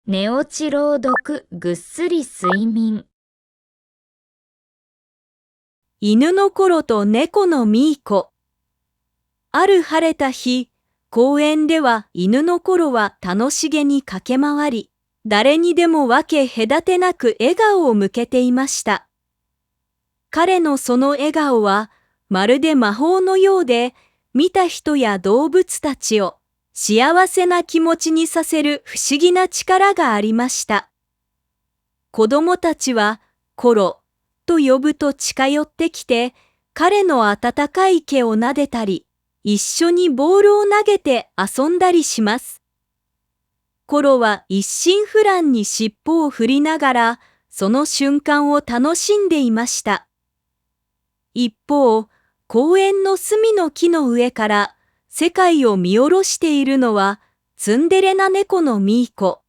寝落ち朗読ぐっすり睡眠。犬のコロと猫のミーコ。ある晴れた日、公園では犬のコロは楽しげに駆け回り、誰にでも分け隔てなく笑顔を向けていました。彼のその笑顔はまるで魔法のようで、見た人や動物たちを幸せな気持ちにさせる不思議な力がありました。子供たちはコロと呼ぶと近寄ってきて、彼の温かい毛を撫でたり、一緒にボールを投げて遊んだりします。コロは一心不乱に尻尾を振りながら、その瞬間を楽しんでいました。一方、公園の隅の木の上から世界を見下ろしているのはツンデレな猫のミーコ。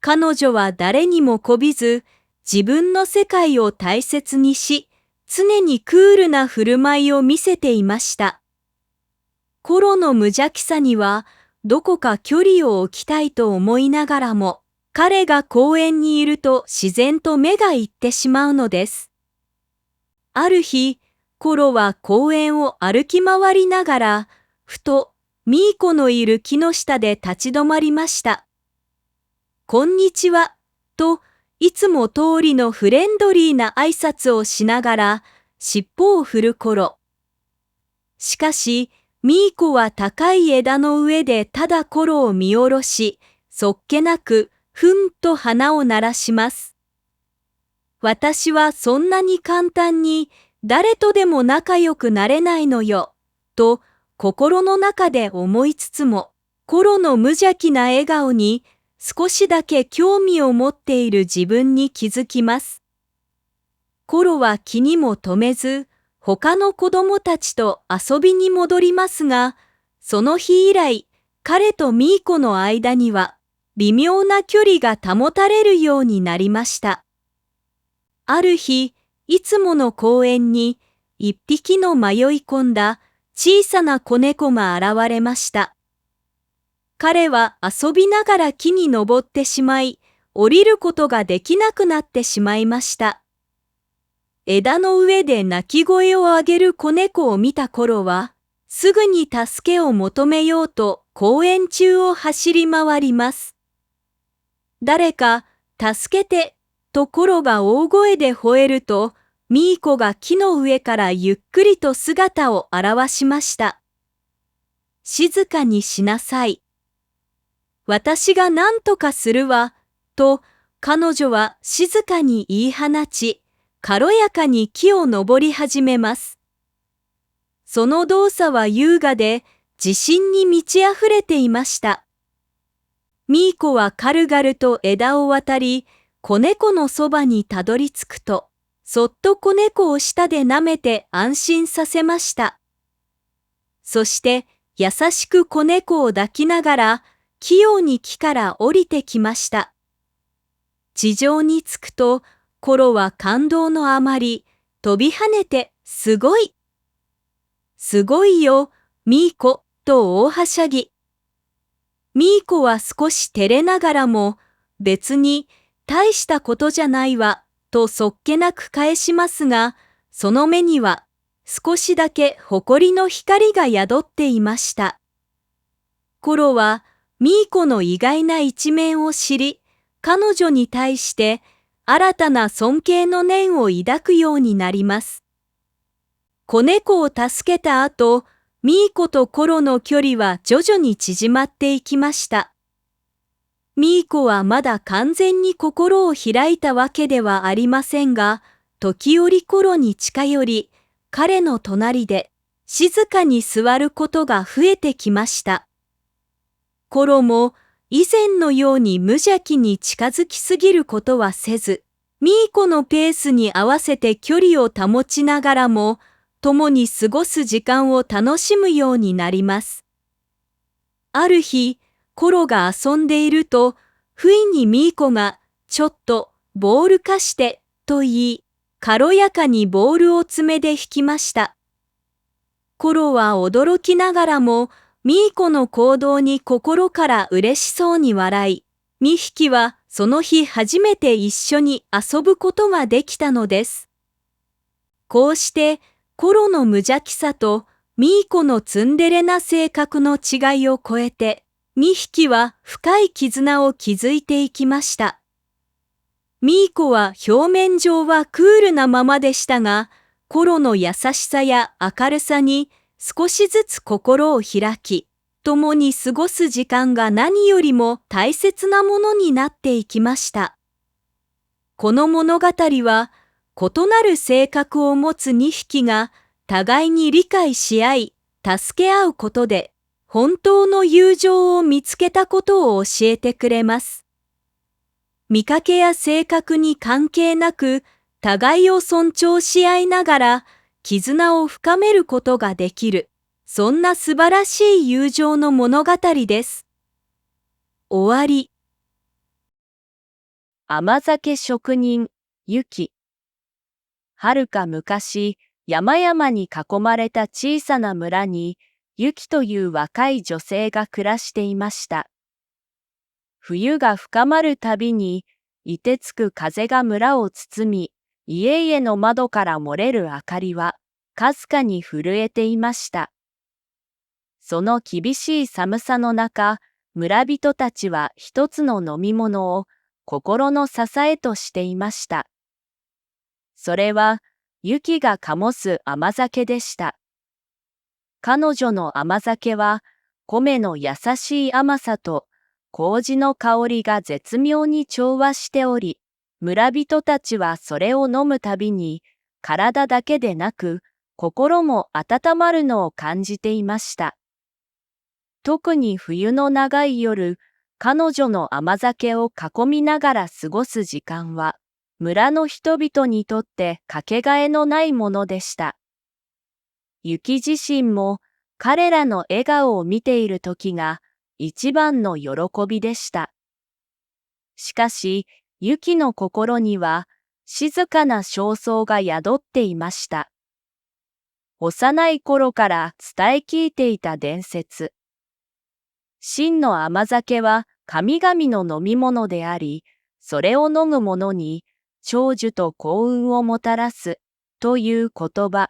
彼女は誰にも媚びず、自分の世界を大切にし、常にクールな振る舞いを見せていました。コロの無邪気さには、どこか距離を置きたいと思いながらも、彼が公園にいると自然と目が行ってしまうのです。ある日、コロは公園を歩き回りながら、ふとミーコのいる木の下で立ち止まりました。こんにちは、といつも通りのフレンドリーな挨拶をしながら尻尾を振るコロ。しかし、ミーコは高い枝の上でただコロを見下ろし、そっけなくふんと鼻を鳴らします。私はそんなに簡単に誰とでも仲良くなれないのよ、と心の中で思いつつも、コロの無邪気な笑顔に少しだけ興味を持っている自分に気づきます。コロは気にも留めず、他の子供たちと遊びに戻りますが、その日以来、彼とミーコの間には微妙な距離が保たれるようになりました。ある日、いつもの公園に一匹の迷い込んだ小さな子猫が現れました。彼は遊びながら木に登ってしまい、降りることができなくなってしまいました。枝の上で鳴き声を上げる子猫を見た頃は、すぐに助けを求めようと公園中を走り回ります。誰か助けてとコロが大声で吠えると、ミーコが木の上からゆっくりと姿を現しました。静かにしなさい。私が何とかするわ、と彼女は静かに言い放ち、軽やかに木を登り始めます。その動作は優雅で自信に満ち溢れていました。ミーコは軽々と枝を渡り、子猫のそばにたどり着くと、そっと子猫を舌で舐めて安心させました。そして優しく子猫を抱きながら、器用に木から降りてきました。地上に着くと、コロは感動のあまり、飛び跳ねて、すごい。すごいよ、ミーコ、と大はしゃぎ。ミーコは少し照れながらも、別に大したことじゃないわ、とそっけなく返しますが、その目には少しだけ誇りの光が宿っていました。コロはミーコの意外な一面を知り、彼女に対して新たな尊敬の念を抱くようになります。子猫を助けた後、ミーコとコロの距離は徐々に縮まっていきました。ミーコはまだ完全に心を開いたわけではありませんが、時折コロに近寄り、彼の隣で静かに座ることが増えてきました。コロも以前のように無邪気に近づきすぎることはせず、ミーコのペースに合わせて距離を保ちながらも、共に過ごす時間を楽しむようになります。ある日、コロが遊んでいると、不意にミーコが、ちょっとボール貸して、と言い、軽やかにボールを爪で引きました。コロは驚きながらも、ミーコの行動に心から嬉しそうに笑い、2匹はその日初めて一緒に遊ぶことができたのです。こうしてコロの無邪気さとミーコのツンデレな性格の違いを超えて、2匹は深い絆を築いていきました。ミーコは表面上はクールなままでしたが、コロの優しさや明るさに少しずつ心を開き、共に過ごす時間が何よりも大切なものになっていきました。この物語は、異なる性格を持つ2匹が互いに理解し合い、助け合うことで、本当の友情を見つけたことを教えてくれます。見かけや性格に関係なく、互いを尊重し合いながら、絆を深めることができる。そんな素晴らしい友情の物語です。終わり。甘酒職人、ユキ。はるか昔、山々に囲まれた小さな村に、ユキという若い女性が暮らしていました。冬が深まるたびに、凍てつく風が村を包み、家々の窓から漏れる明かりは、かすかに震えていました。その厳しい寒さの中、村人たちは一つの飲み物を心の支えとしていました。それは、ユキが醸す甘酒でした。彼女の甘酒は、米の優しい甘さと麹の香りが絶妙に調和しており、村人たちはそれを飲むたびに、体だけでなく、心も温まるのを感じていました。特に冬の長い夜、彼女の甘酒を囲みながら過ごす時間は、村の人々にとってかけがえのないものでした。ユキ自身も彼らの笑顔を見ている時が一番の喜びでした。しかし、ユキの心には静かな焦燥が宿っていました。幼い頃から伝え聞いていた伝説。真の甘酒は神々の飲み物であり、それを飲む者に長寿と幸運をもたらすという言葉。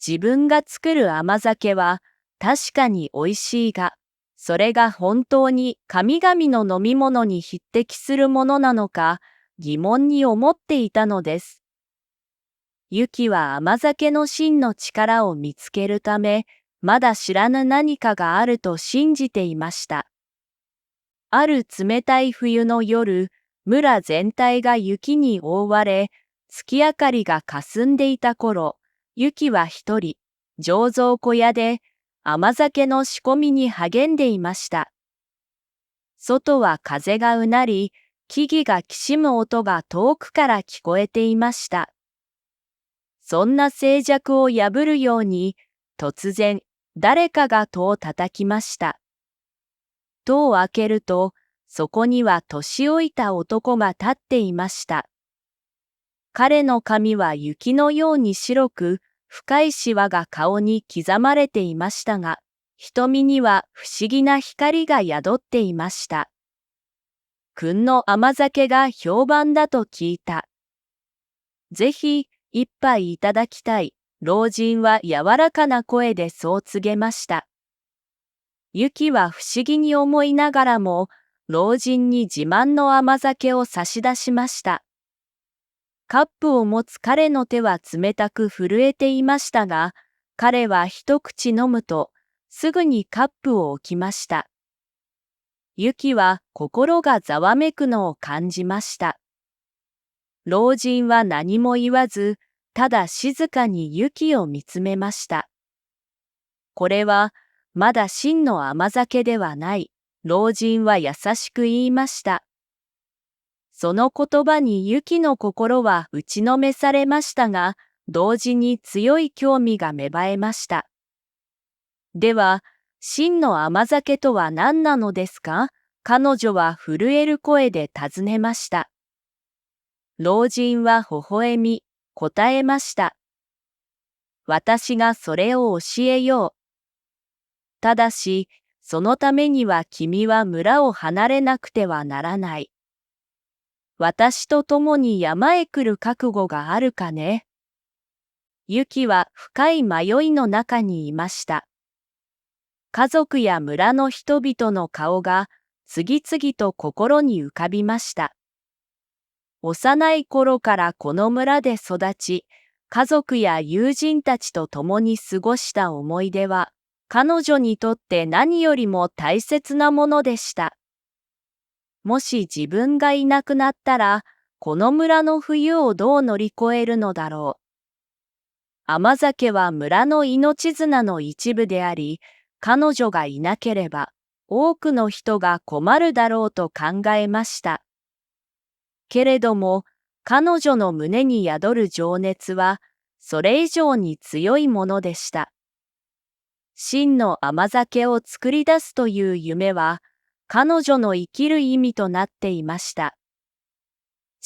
自分が作る甘酒は確かに美味しいが、それが本当に神々の飲み物に匹敵するものなのか疑問に思っていたのです。ユキは甘酒の真の力を見つけるため、まだ知らぬ何かがあると信じていました。ある冷たい冬の夜、村全体が雪に覆われ、月明かりが霞んでいた頃、ユキは一人、醸造小屋で甘酒の仕込みに励んでいました。外は風がうなり、木々がきしむ音が遠くから聞こえていました。そんな静寂を破るように、突然、誰かが戸を叩きました。戸を開けると、そこには年老いた男が立っていました。彼の髪は雪のように白く、深いシワが顔に刻まれていましたが、瞳には不思議な光が宿っていました。君の甘酒が評判だと聞いた。ぜひ、一杯いただきたい。老人は柔らかな声でそう告げました。ユキは不思議に思いながらも、老人に自慢の甘酒を差し出しました。カップを持つ彼の手は冷たく震えていましたが、彼は一口飲むと、すぐにカップを置きました。ユキは心がざわめくのを感じました。老人は何も言わず、ただ静かにユキを見つめました。これは、まだ真の甘酒ではない、老人は優しく言いました。その言葉にユキの心は打ちのめされましたが、同時に強い興味が芽生えました。では、真の甘酒とは何なのですか？彼女は震える声で尋ねました。老人は微笑み、答えました。私がそれを教えよう。ただし、そのためには君は村を離れなくてはならない。私と共に山へ来る覚悟があるかね。ユキは深い迷いの中にいました。家族や村の人々の顔が次々と心に浮かびました。幼い頃からこの村で育ち、家族や友人たちと共に過ごした思い出は、彼女にとって何よりも大切なものでした。もし自分がいなくなったら、この村の冬をどう乗り越えるのだろう。甘酒は村の命綱の一部であり、彼女がいなければ、多くの人が困るだろうと考えました。けれども、彼女の胸に宿る情熱は、それ以上に強いものでした。真の甘酒を作り出すという夢は、彼女の生きる意味となっていました。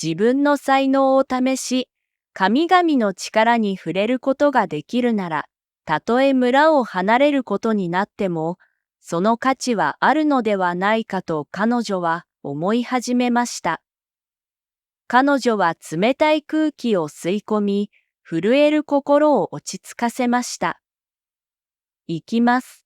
自分の才能を試し、神々の力に触れることができるなら、たとえ村を離れることになっても、その価値はあるのではないかと彼女は思い始めました。彼女は冷たい空気を吸い込み、震える心を落ち着かせました。行きます。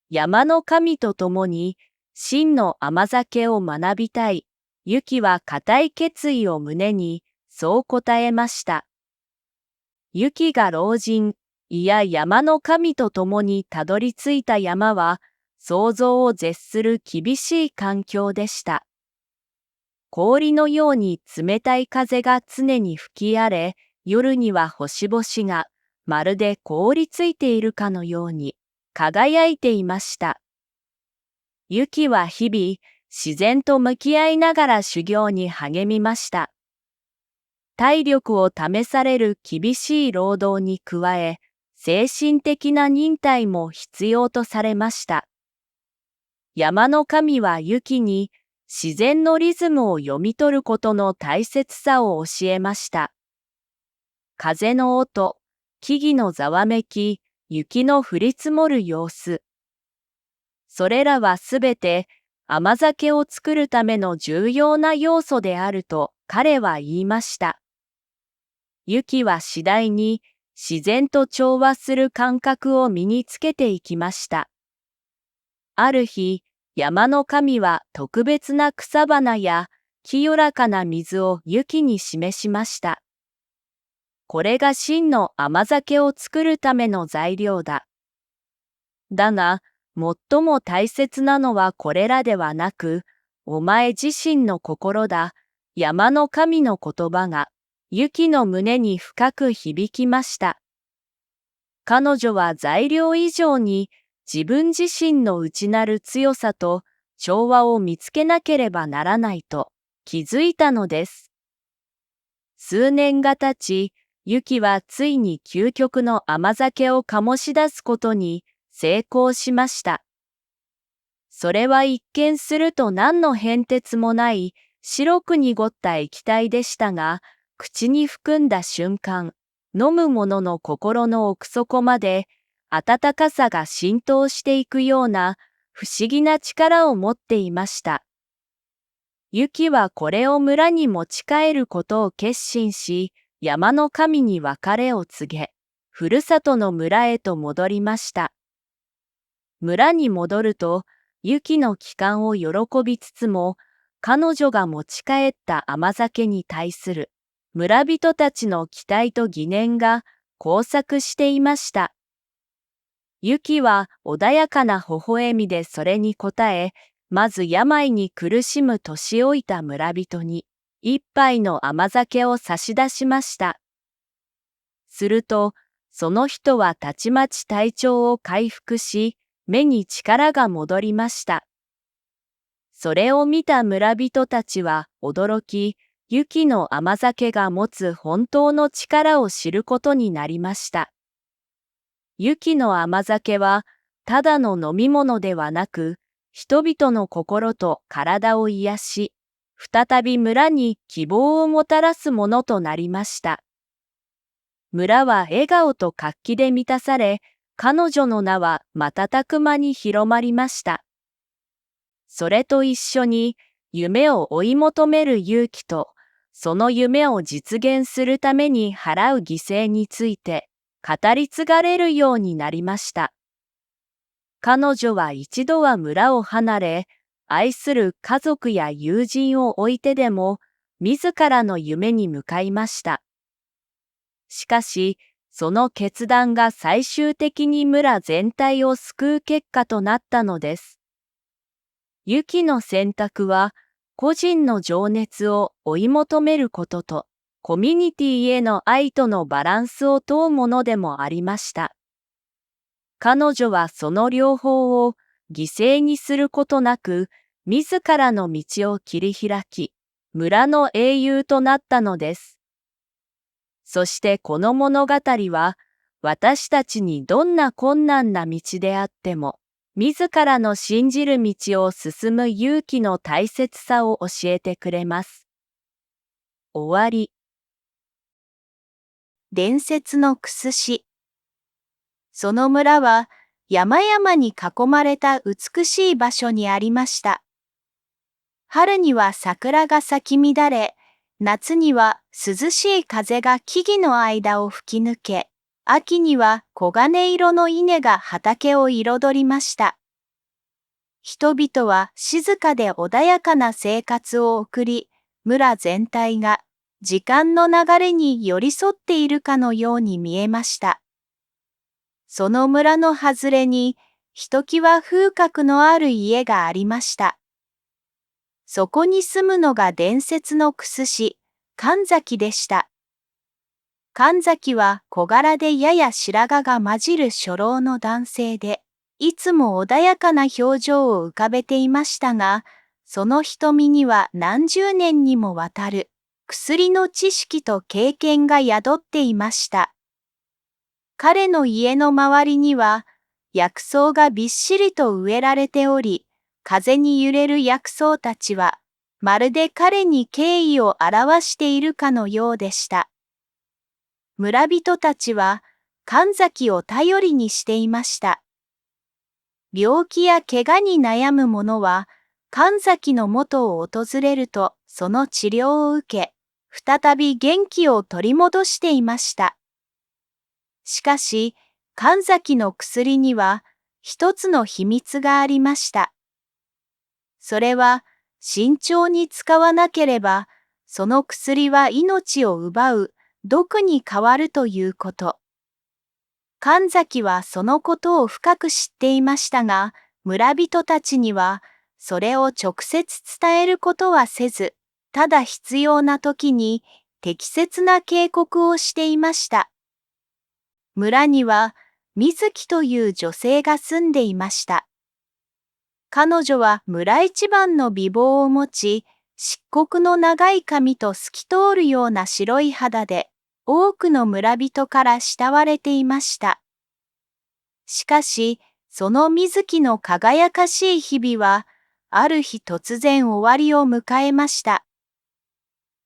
山の神と共に真の甘酒を学びたい。ユキは固い決意を胸に、そう答えました。ユキが老人、いや山の神と共にたどり着いた山は、想像を絶する厳しい環境でした。氷のように冷たい風が常に吹き荒れ、夜には星々がまるで凍りついているかのように輝いていました。ユキは日々自然と向き合いながら修行に励みました。体力を試される厳しい労働に加え、精神的な忍耐も必要とされました。山の神はユキに自然のリズムを読み取ることの大切さを教えました。風の音、木々のざわめき、雪の降り積もる様子。それらはすべて甘酒を作るための重要な要素であると彼は言いました。ユキは次第に自然と調和する感覚を身につけていきました。ある日、山の神は特別な草花や清らかな水をユキに示しました。これが真の甘酒を作るための材料だ。だが、最も大切なのはこれらではなく、お前自身の心だ。山の神の言葉が、ユキの胸に深く響きました。彼女は材料以上に、自分自身の内なる強さと調和を見つけなければならないと気づいたのです。数年が経ち、ユキはついに究極の甘酒を醸し出すことに成功しました。それは一見すると何の変哲もない白く濁った液体でしたが、口に含んだ瞬間、飲む者の心の奥底まで温かさが浸透していくような不思議な力を持っていました。ユキはこれを村に持ち帰ることを決心し、山の神に別れを告げ、ふるさとの村へと戻りました。村に戻ると、ユキの帰還を喜びつつも、彼女が持ち帰った甘酒に対する村人たちの期待と疑念が交錯していました。ユキは穏やかな微笑みでそれに応え、まず病に苦しむ年老いた村人に一杯の甘酒を差し出しました。すると、その人はたちまち体調を回復し、目に力が戻りました。それを見た村人たちは驚き、ユキの甘酒が持つ本当の力を知ることになりました。ユキの甘酒は、ただの飲み物ではなく、人々の心と体を癒し、再び村に希望をもたらすものとなりました。村は笑顔と活気で満たされ、彼女の名は瞬く間に広まりました。それと一緒に夢を追い求める勇気と、その夢を実現するために払う犠牲について語り継がれるようになりました。彼女は一度は村を離れ、愛する家族や友人を置いてでも、自らの夢に向かいました。しかし、その決断が最終的に村全体を救う結果となったのです。ユキの選択は、個人の情熱を追い求めることと、コミュニティへの愛とのバランスを問うものでもありました。彼女はその両方を犠牲にすることなく、自らの道を切り開き、村の英雄となったのです。そしてこの物語は、私たちにどんな困難な道であっても、自らの信じる道を進む勇気の大切さを教えてくれます。終わり。伝説のクスシ。その村は山々に囲まれた美しい場所にありました。春には桜が咲き乱れ、夏には涼しい風が木々の間を吹き抜け、秋には黄金色の稲が畑を彩りました。人々は静かで穏やかな生活を送り、村全体が時間の流れに寄り添っているかのように見えました。その村の外れに、ひときわ風格のある家がありました。そこに住むのが伝説のクスシ、神崎でした。神崎は小柄でやや白髪が混じる初老の男性で、いつも穏やかな表情を浮かべていましたが、その瞳には何十年にもわたる薬の知識と経験が宿っていました。彼の家の周りには薬草がびっしりと植えられており、風に揺れる薬草たちは、まるで彼に敬意を表しているかのようでした。村人たちは神崎を頼りにしていました。病気や怪我に悩む者は、神崎の元を訪れるとその治療を受け、再び元気を取り戻していました。しかし、神崎の薬には一つの秘密がありました。それは、慎重に使わなければ、その薬は命を奪う毒に変わるということ。神崎はそのことを深く知っていましたが、村人たちには、それを直接伝えることはせず、ただ必要な時に適切な警告をしていました。村には、水木という女性が住んでいました。彼女は村一番の美貌を持ち、漆黒の長い髪と透き通るような白い肌で、多くの村人から慕われていました。しかし、その水木の輝かしい日々は、ある日突然終わりを迎えました。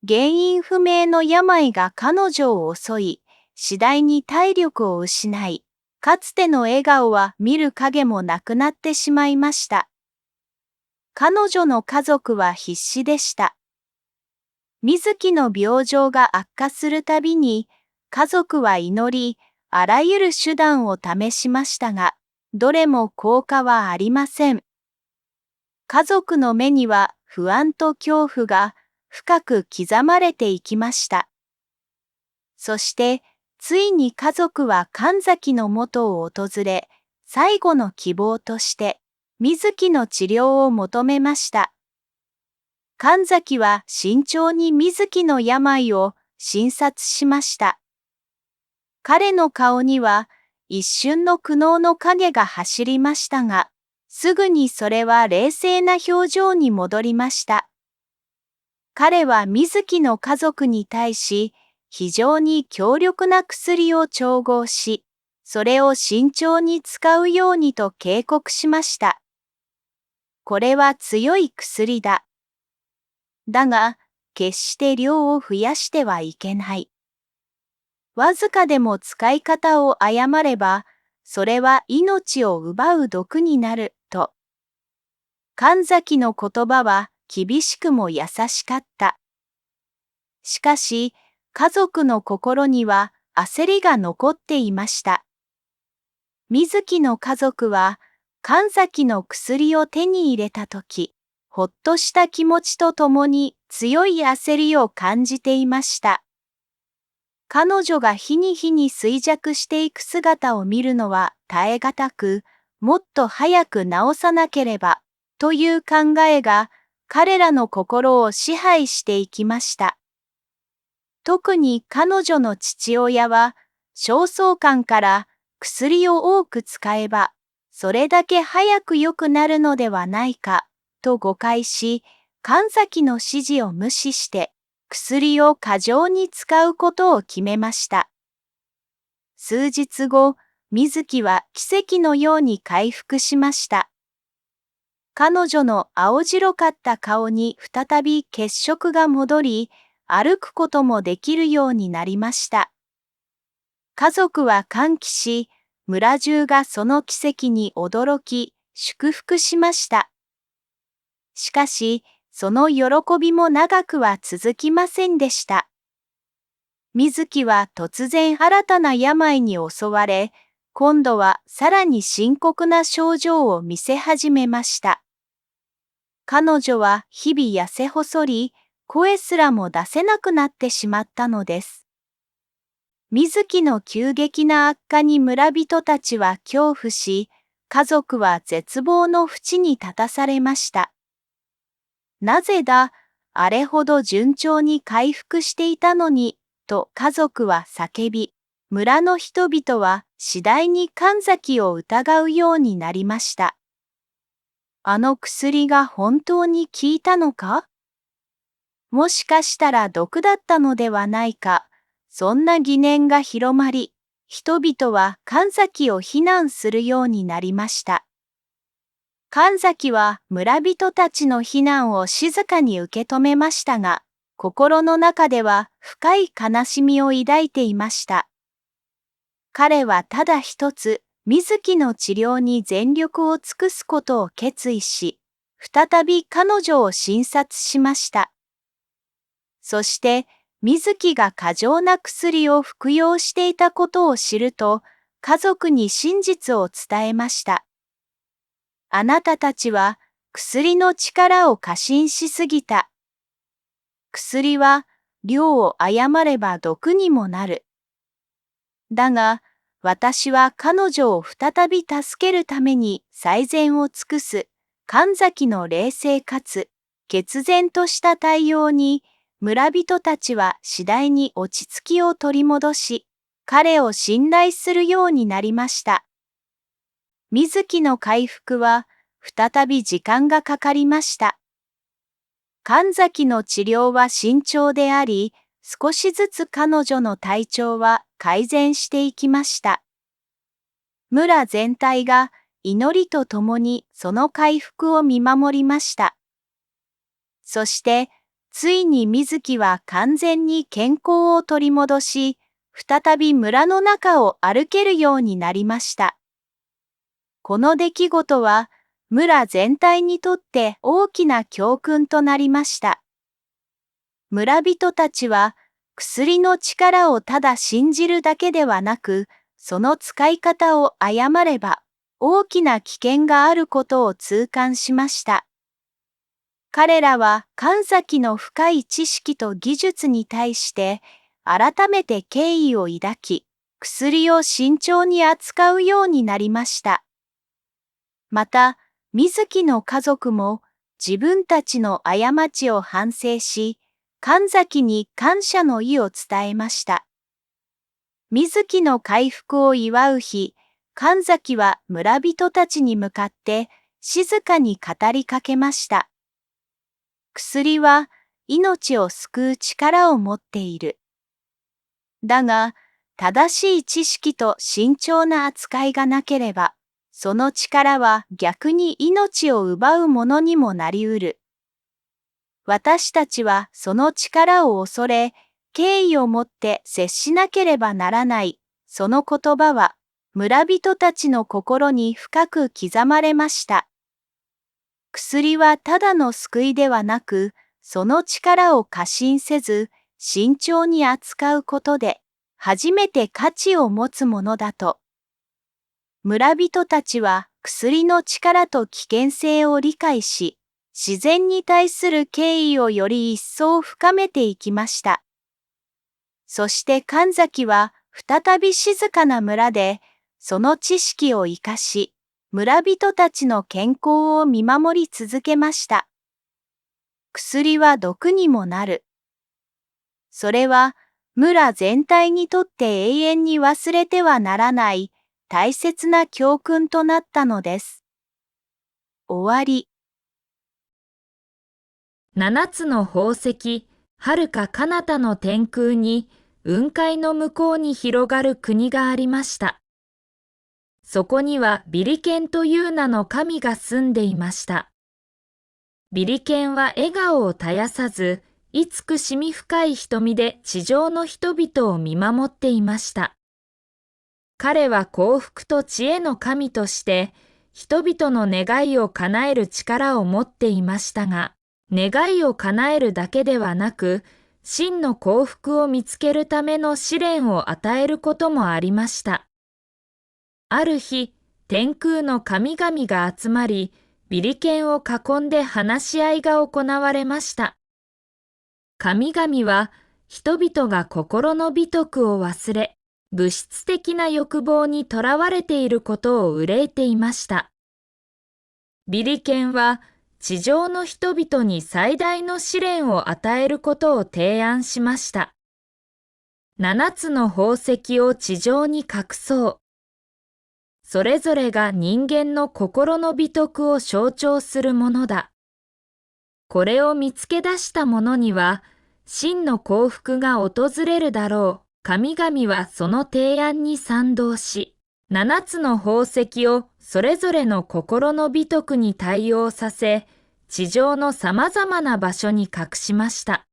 原因不明の病が彼女を襲い、次第に体力を失い、かつての笑顔は見る影もなくなってしまいました。彼女の家族は必死でした。水木の病状が悪化するたびに、家族は祈り、あらゆる手段を試しましたが、どれも効果はありません。家族の目には不安と恐怖が深く刻まれていきました。そして、ついに家族は神崎の元を訪れ、最後の希望として、水木の治療を求めました。神崎は慎重に水木の病を診察しました。彼の顔には一瞬の苦悩の影が走りましたが、すぐにそれは冷静な表情に戻りました。彼は水木の家族に対し、非常に強力な薬を調合し、それを慎重に使うようにと警告しました。これは強い薬だ。だが、決して量を増やしてはいけない。わずかでも使い方を誤れば、それは命を奪う毒になる、と。神崎の言葉は厳しくも優しかった。しかし、家族の心には焦りが残っていました。水木の家族は、神崎の薬を手に入れたとき、ほっとした気持ちとともに強い焦りを感じていました。彼女が日に日に衰弱していく姿を見るのは耐え難く、もっと早く治さなければ、という考えが彼らの心を支配していきました。特に彼女の父親は、焦燥感から薬を多く使えば、それだけ早く良くなるのではないか、と誤解し、神崎の指示を無視して、薬を過剰に使うことを決めました。数日後、水木は奇跡のように回復しました。彼女の青白かった顔に再び血色が戻り、歩くこともできるようになりました。家族は歓喜し、村中がその奇跡に驚き、祝福しました。しかし、その喜びも長くは続きませんでした。水木は突然新たな病に襲われ、今度はさらに深刻な症状を見せ始めました。彼女は日々痩せ細り、声すらも出せなくなってしまったのです。水木の急激な悪化に村人たちは恐怖し、家族は絶望の淵に立たされました。なぜだ、あれほど順調に回復していたのに、と家族は叫び、村の人々は次第に神崎を疑うようになりました。あの薬が本当に効いたのか？もしかしたら毒だったのではないか、そんな疑念が広まり、人々は神崎を非難するようになりました。神崎は村人たちの非難を静かに受け止めましたが、心の中では深い悲しみを抱いていました。彼はただ一つ、水木の治療に全力を尽くすことを決意し、再び彼女を診察しました。そして、水木が過剰な薬を服用していたことを知ると、家族に真実を伝えました。あなたたちは薬の力を過信しすぎた。薬は量を誤れば毒にもなる。だが、私は彼女を再び助けるために最善を尽くす神崎の冷静かつ決然とした対応に、村人たちは次第に落ち着きを取り戻し、彼を信頼するようになりました。水木の回復は再び時間がかかりました。神崎の治療は慎重であり、少しずつ彼女の体調は改善していきました。村全体が祈りとともにその回復を見守りました。そして、ついに水木は完全に健康を取り戻し、再び村の中を歩けるようになりました。この出来事は、村全体にとって大きな教訓となりました。村人たちは、薬の力をただ信じるだけではなく、その使い方を誤れば、大きな危険があることを痛感しました。彼らは神崎の深い知識と技術に対して、改めて敬意を抱き、薬を慎重に扱うようになりました。また、水木の家族も自分たちの過ちを反省し、神崎に感謝の意を伝えました。水木の回復を祝う日、神崎は村人たちに向かって静かに語りかけました。薬は命を救う力を持っている。だが、正しい知識と慎重な扱いがなければ、その力は逆に命を奪うものにもなりうる。私たちはその力を恐れ、敬意を持って接しなければならない。その言葉は、村人たちの心に深く刻まれました。薬はただの救いではなく、その力を過信せず、慎重に扱うことで、初めて価値を持つものだと。村人たちは薬の力と危険性を理解し、自然に対する敬意をより一層深めていきました。そして神崎は再び静かな村で、その知識を生かし、村人たちの健康を見守り続けました。薬は毒にもなる。それは村全体にとって永遠に忘れてはならない大切な教訓となったのです。終わり。7つの宝石、遥か彼方の天空に、雲海の向こうに広がる国がありました。そこにはビリケンという名の神が住んでいました。ビリケンは笑顔を絶やさず、慈しみ深い瞳で地上の人々を見守っていました。彼は幸福と知恵の神として、人々の願いを叶える力を持っていましたが、願いを叶えるだけではなく、真の幸福を見つけるための試練を与えることもありました。ある日、天空の神々が集まり、ビリケンを囲んで話し合いが行われました。神々は、人々が心の美徳を忘れ、物質的な欲望にとらわれていることを憂いていました。ビリケンは、地上の人々に最大の試練を与えることを提案しました。7つの宝石を地上に隠そう。それぞれが人間の心の美徳を象徴するものだ。これを見つけ出した者には、真の幸福が訪れるだろう。神々はその提案に賛同し、7つの宝石をそれぞれの心の美徳に対応させ、地上のさまざまな場所に隠しました。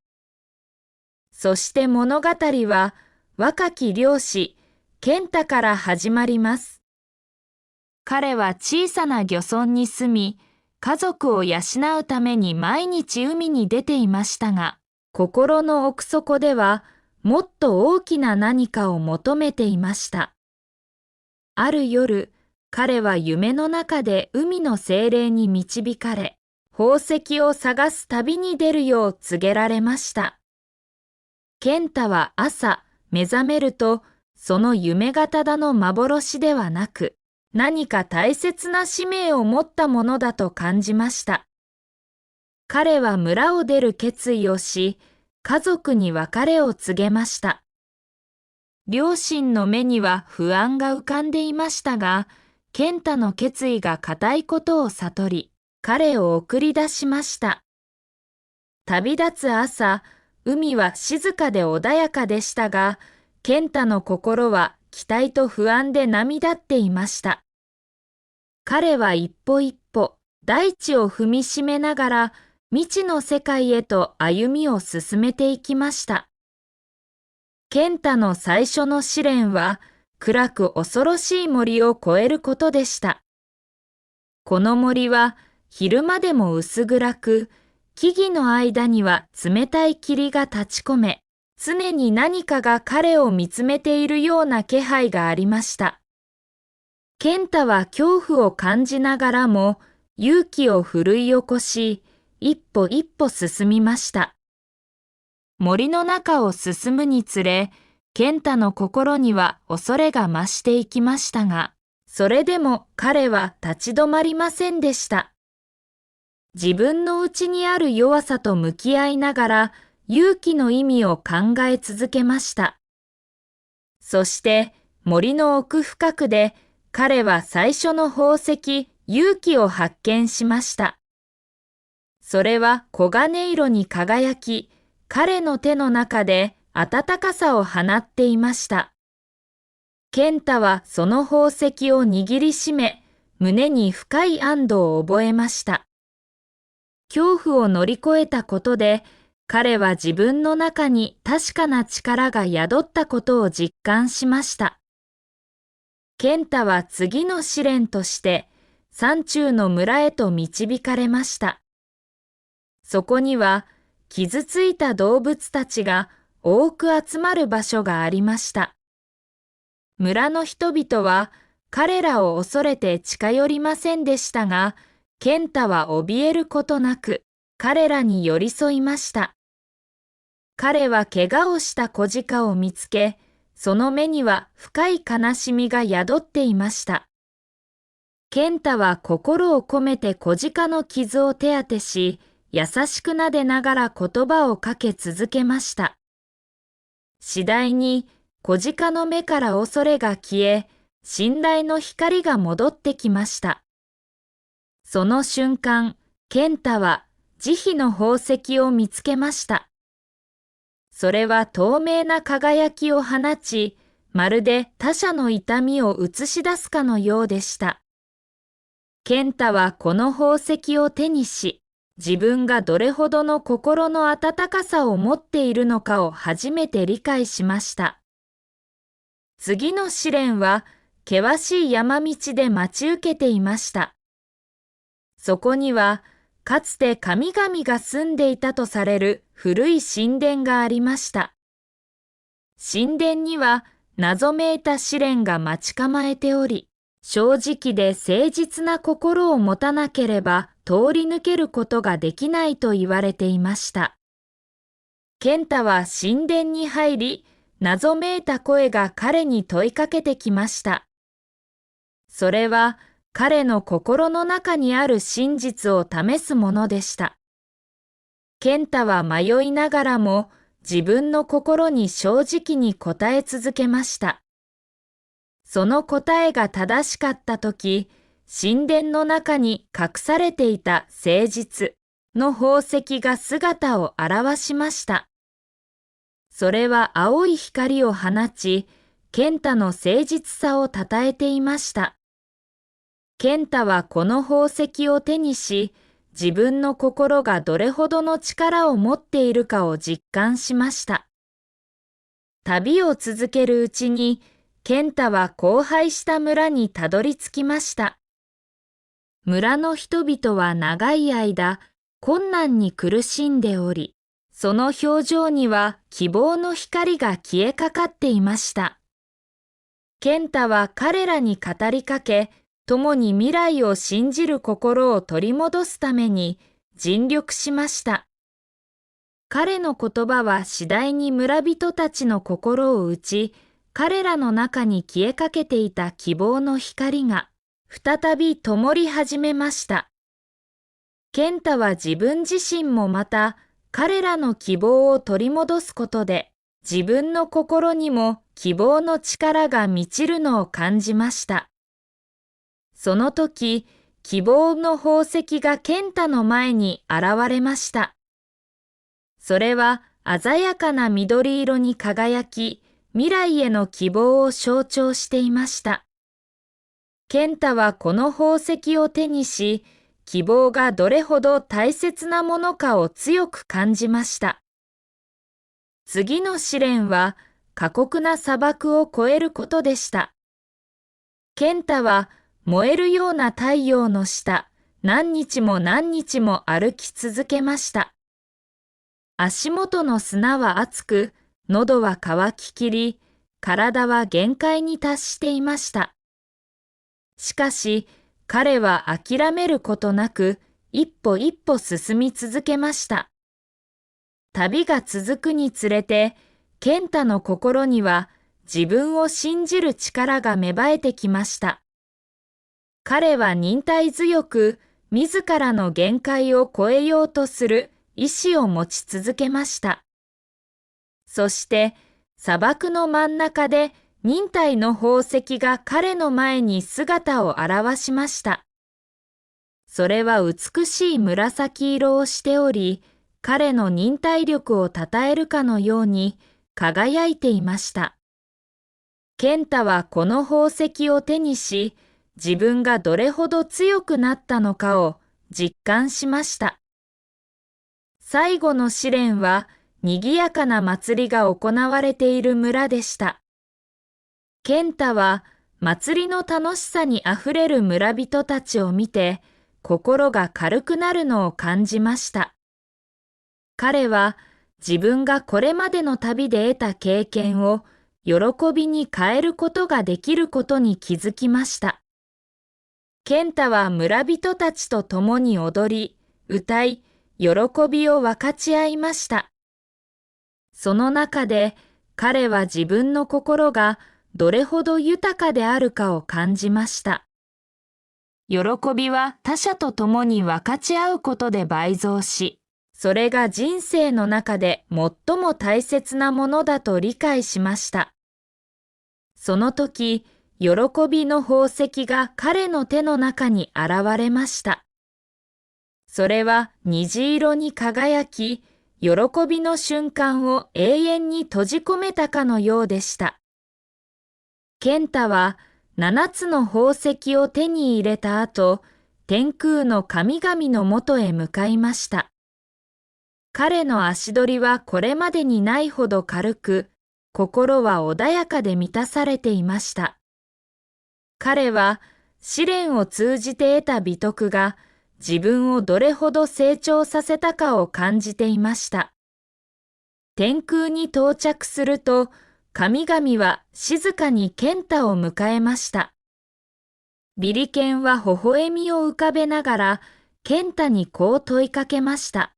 そして物語は、若き漁師、健太から始まります。彼は小さな漁村に住み、家族を養うために毎日海に出ていましたが、心の奥底では、もっと大きな何かを求めていました。ある夜、彼は夢の中で海の精霊に導かれ、宝石を探す旅に出るよう告げられました。健太は朝目覚めると、その夢型の幻ではなく、何か大切な使命を持ったものだと感じました。彼は村を出る決意をし、家族に別れを告げました。両親の目には不安が浮かんでいましたが、健太の決意が固いことを悟り、彼を送り出しました。旅立つ朝、海は静かで穏やかでしたが、健太の心は期待と不安で波立っていました。彼は一歩一歩、大地を踏みしめながら、未知の世界へと歩みを進めていきました。健太の最初の試練は、暗く恐ろしい森を越えることでした。この森は、昼間でも薄暗く、木々の間には冷たい霧が立ち込め、常に何かが彼を見つめているような気配がありました。健太は恐怖を感じながらも、勇気を奮い起こし、一歩一歩進みました。森の中を進むにつれ、健太の心には恐れが増していきましたが、それでも彼は立ち止まりませんでした。自分の内にある弱さと向き合いながら、勇気の意味を考え続けました。そして森の奥深くで、彼は最初の宝石、勇気を発見しました。それは黄金色に輝き、彼の手の中で温かさを放っていました。健太はその宝石を握りしめ、胸に深い安堵を覚えました。恐怖を乗り越えたことで、彼は自分の中に確かな力が宿ったことを実感しました。健太は次の試練として、山中の村へと導かれました。そこには、傷ついた動物たちが多く集まる場所がありました。村の人々は彼らを恐れて近寄りませんでしたが、健太は怯えることなく彼らに寄り添いました。彼は怪我をした小鹿を見つけ、その目には深い悲しみが宿っていました。健太は心を込めて小鹿の傷を手当てし、優しくなでながら言葉をかけ続けました。次第に小鹿の目から恐れが消え、信頼の光が戻ってきました。その瞬間、健太は慈悲の宝石を見つけました。それは透明な輝きを放ち、まるで他者の痛みを映し出すかのようでした。健太はこの宝石を手にし、自分がどれほどの心の温かさを持っているのかを初めて理解しました。次の試練は、険しい山道で待ち受けていました。そこには、かつて神々が住んでいたとされる古い神殿がありました。神殿には謎めいた試練が待ち構えており、正直で誠実な心を持たなければ通り抜けることができないと言われていました。健太は神殿に入り、謎めいた声が彼に問いかけてきました。それは彼の心の中にある真実を試すものでした。健太は迷いながらも自分の心に正直に答え続けました。その答えが正しかったとき、神殿の中に隠されていた誠実の宝石が姿を現しました。それは青い光を放ち、健太の誠実さをたたえていました。健太はこの宝石を手にし、自分の心がどれほどの力を持っているかを実感しました。旅を続けるうちに、健太は荒廃した村にたどり着きました。村の人々は長い間、困難に苦しんでおり、その表情には希望の光が消えかかっていました。健太は彼らに語りかけ、共に未来を信じる心を取り戻すために尽力しました。彼の言葉は次第に村人たちの心を打ち、彼らの中に消えかけていた希望の光が再び灯り始めました。健太は自分自身もまた彼らの希望を取り戻すことで、自分の心にも希望の力が満ちるのを感じました。その時、希望の宝石が健太の前に現れました。それは鮮やかな緑色に輝き、未来への希望を象徴していました。健太はこの宝石を手にし、希望がどれほど大切なものかを強く感じました。次の試練は過酷な砂漠を越えることでした。健太は燃えるような太陽の下、何日も何日も歩き続けました。足元の砂は熱く、喉は渇ききり、体は限界に達していました。しかし、彼は諦めることなく、一歩一歩進み続けました。旅が続くにつれて、健太の心には自分を信じる力が芽生えてきました。彼は忍耐強く、自らの限界を超えようとする意志を持ち続けました。そして、砂漠の真ん中で忍耐の宝石が彼の前に姿を現しました。それは美しい紫色をしており、彼の忍耐力をたたえるかのように輝いていました。健太はこの宝石を手にし、自分がどれほど強くなったのかを実感しました。最後の試練は、賑やかな祭りが行われている村でした。健太は祭りの楽しさにあふれる村人たちを見て、心が軽くなるのを感じました。彼は自分がこれまでの旅で得た経験を喜びに変えることができることに気づきました。健太は村人たちと共に踊り、歌い、喜びを分かち合いました。その中で彼は自分の心がどれほど豊かであるかを感じました。喜びは他者と共に分かち合うことで倍増し、それが人生の中で最も大切なものだと理解しました。その時、喜びの宝石が彼の手の中に現れました。それは虹色に輝き、喜びの瞬間を永遠に閉じ込めたかのようでした。健太は7つの宝石を手に入れた後、天空の神々のもとへ向かいました。彼の足取りはこれまでにないほど軽く、心は穏やかで満たされていました。彼は試練を通じて得た美徳が自分をどれほど成長させたかを感じていました。天空に到着すると、神々は静かに健太を迎えました。ビリケンは微笑みを浮かべながら健太にこう問いかけました。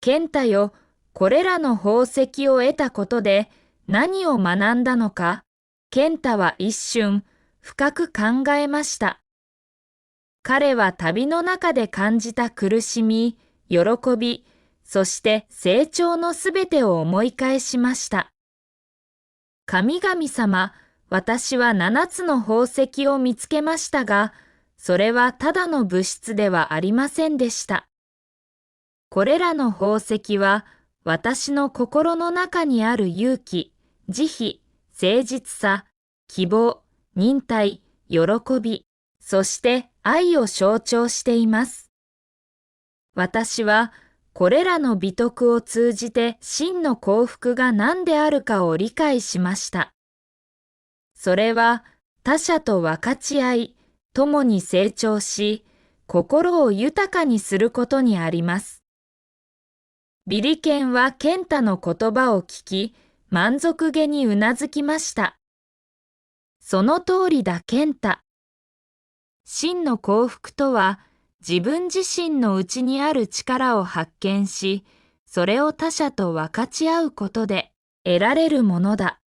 健太よ、これらの宝石を得たことで何を学んだのか。健太は一瞬深く考えました。彼は旅の中で感じた苦しみ、喜び、そして成長のすべてを思い返しました。神々様、私は7つの宝石を見つけましたが、それはただの物質ではありませんでした。これらの宝石は、私の心の中にある勇気、慈悲、誠実さ、希望、忍耐、喜び、そして愛を象徴しています。私は、これらの美徳を通じて真の幸福が何であるかを理解しました。それは他者と分かち合い、共に成長し、心を豊かにすることにあります。ビリケンは健太の言葉を聞き、満足げにうなずきました。その通りだ健太。真の幸福とは、自分自身の内にある力を発見し、それを他者と分かち合うことで得られるものだ。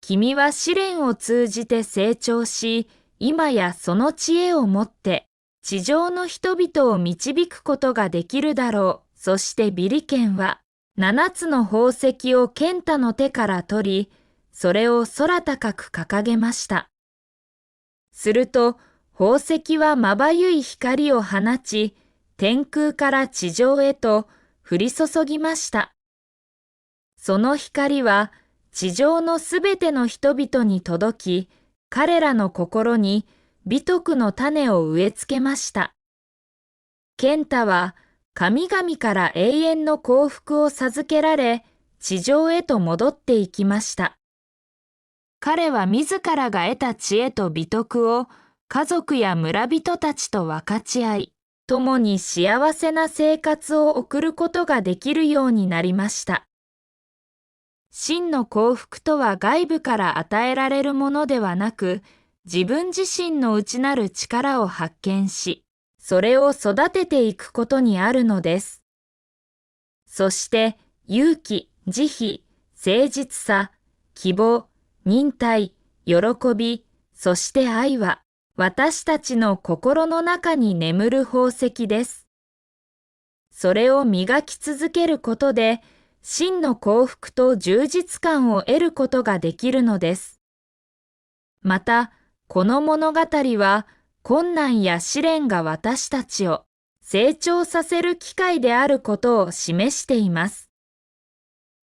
君は試練を通じて成長し、今やその知恵をもって地上の人々を導くことができるだろう。そしてビリケンは7つの宝石を健太の手から取り、それを空高く掲げました。すると、宝石はまばゆい光を放ち、天空から地上へと降り注ぎました。その光は地上のすべての人々に届き、彼らの心に美徳の種を植え付けました。健太は神々から永遠の幸福を授けられ、地上へと戻っていきました。彼は自らが得た知恵と美徳を家族や村人たちと分かち合い、共に幸せな生活を送ることができるようになりました。真の幸福とは外部から与えられるものではなく、自分自身の内なる力を発見し、それを育てていくことにあるのです。そして、勇気、慈悲、誠実さ、希望、忍耐、喜び、そして愛は、私たちの心の中に眠る宝石です。それを磨き続けることで、真の幸福と充実感を得ることができるのです。また、この物語は、困難や試練が私たちを成長させる機会であることを示しています。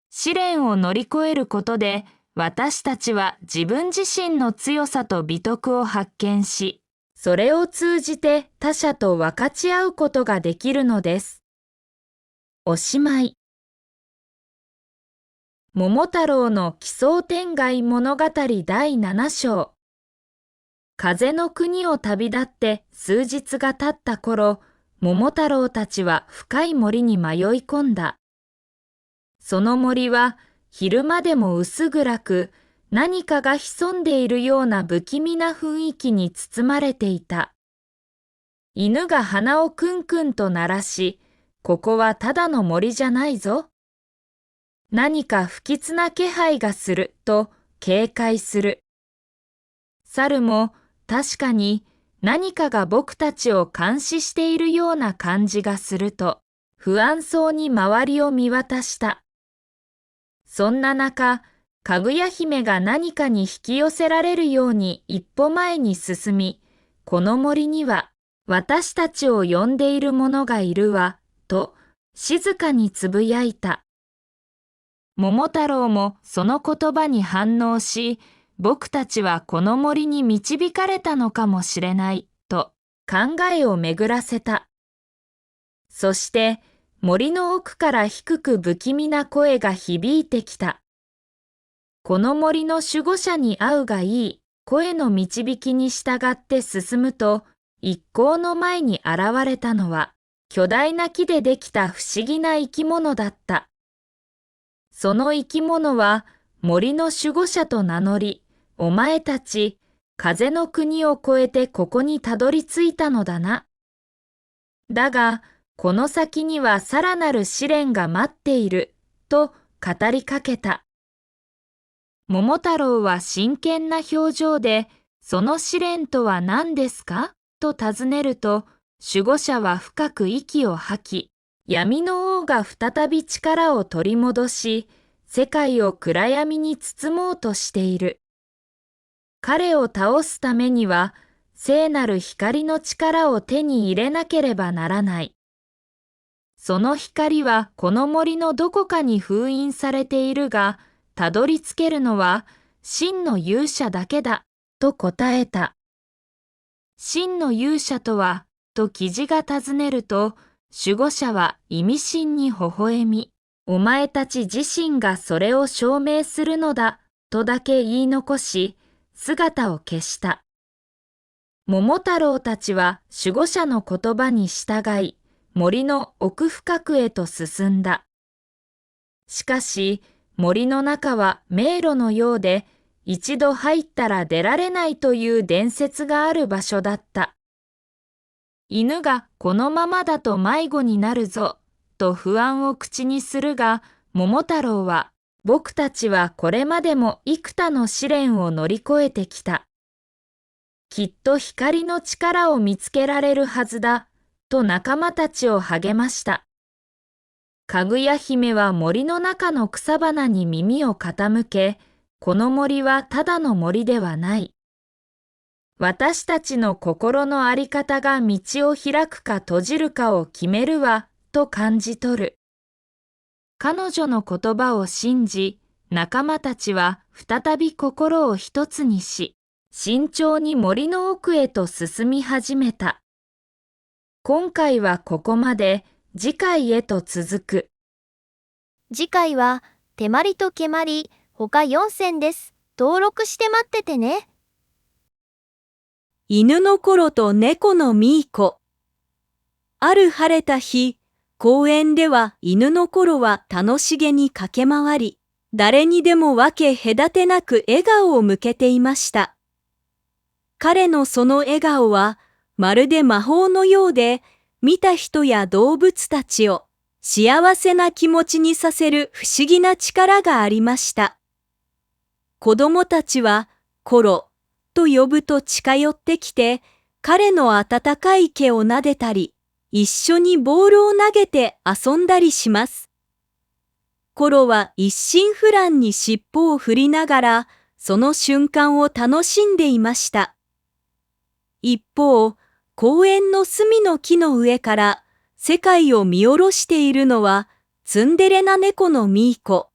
試練を乗り越えることで、私たちは自分自身の強さと美徳を発見し、それを通じて他者と分かち合うことができるのです。おしまい。桃太郎の奇想天外物語第7章。風の国を旅立って数日が経った頃、桃太郎たちは深い森に迷い込んだ。その森は昼間でも薄暗く、何かが潜んでいるような不気味な雰囲気に包まれていた。犬が鼻をクンクンと鳴らし、ここはただの森じゃないぞ。何か不吉な気配がすると警戒する。猿も確かに何かが僕たちを監視しているような感じがすると不安そうに周りを見渡した。そんな中、かぐや姫が何かに引き寄せられるように一歩前に進み、この森には私たちを呼んでいる者がいるわ、と静かにつぶやいた。桃太郎もその言葉に反応し、僕たちはこの森に導かれたのかもしれない、と考えを巡らせた。そして森の奥から低く不気味な声が響いてきた。この森の守護者に会うがいい声の導きに従って進むと、一行の前に現れたのは、巨大な木でできた不思議な生き物だった。その生き物は森の守護者と名乗り、お前たち、風の国を越えてここにたどり着いたのだな。だが、この先にはさらなる試練が待っている、と語りかけた。桃太郎は真剣な表情で、その試練とは何ですかと尋ねると、守護者は深く息を吐き、闇の王が再び力を取り戻し、世界を暗闇に包もうとしている。彼を倒すためには、聖なる光の力を手に入れなければならない。その光はこの森のどこかに封印されているが、たどり着けるのは真の勇者だけだ、と答えた。真の勇者とは、と雉が尋ねると、守護者は意味深に微笑み、お前たち自身がそれを証明するのだ、とだけ言い残し、姿を消した。桃太郎たちは守護者の言葉に従い、森の奥深くへと進んだ。しかし、森の中は迷路のようで、一度入ったら出られないという伝説がある場所だった。犬がこのままだと迷子になるぞ、と不安を口にするが、桃太郎は、僕たちはこれまでも幾多の試練を乗り越えてきた。きっと光の力を見つけられるはずだ、と仲間たちを励ました。かぐや姫は森の中の草花に耳を傾け、この森はただの森ではない。私たちの心のあり方が道を開くか閉じるかを決めるわ、と感じ取る。彼女の言葉を信じ、仲間たちは再び心を一つにし、慎重に森の奥へと進み始めた。今回はここまで、次回へと続く。次回は、手まりとけまり、他4選です。登録して待っててね。犬のころと猫のミーコ。ある晴れた日、公園では犬のころは楽しげに駆け回り、誰にでも分け隔てなく笑顔を向けていました。彼のその笑顔は、まるで魔法のようで、見た人や動物たちを幸せな気持ちにさせる不思議な力がありました。子供たちはコロと呼ぶと近寄ってきて、彼の温かい毛を撫でたり、一緒にボールを投げて遊んだりします。コロは一心不乱に尻尾を振りながら、その瞬間を楽しんでいました。一方、公園の隅の木の上から世界を見下ろしているのはツンデレな猫のミーコ。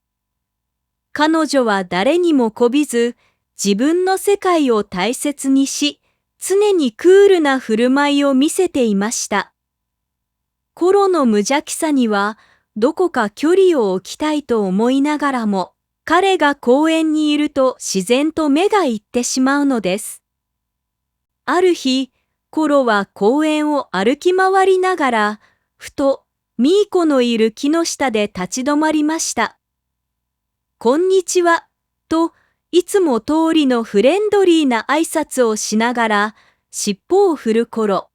彼女は誰にもこびず、自分の世界を大切にし、常にクールな振る舞いを見せていました。コロの無邪気さにはどこか距離を置きたいと思いながらも、彼が公園にいると自然と目がいってしまうのです。ある日、コロは公園を歩き回りながら、ふとミーコのいる木の下で立ち止まりました。こんにちは、といつも通りのフレンドリーな挨拶をしながら尻尾を振るコロ。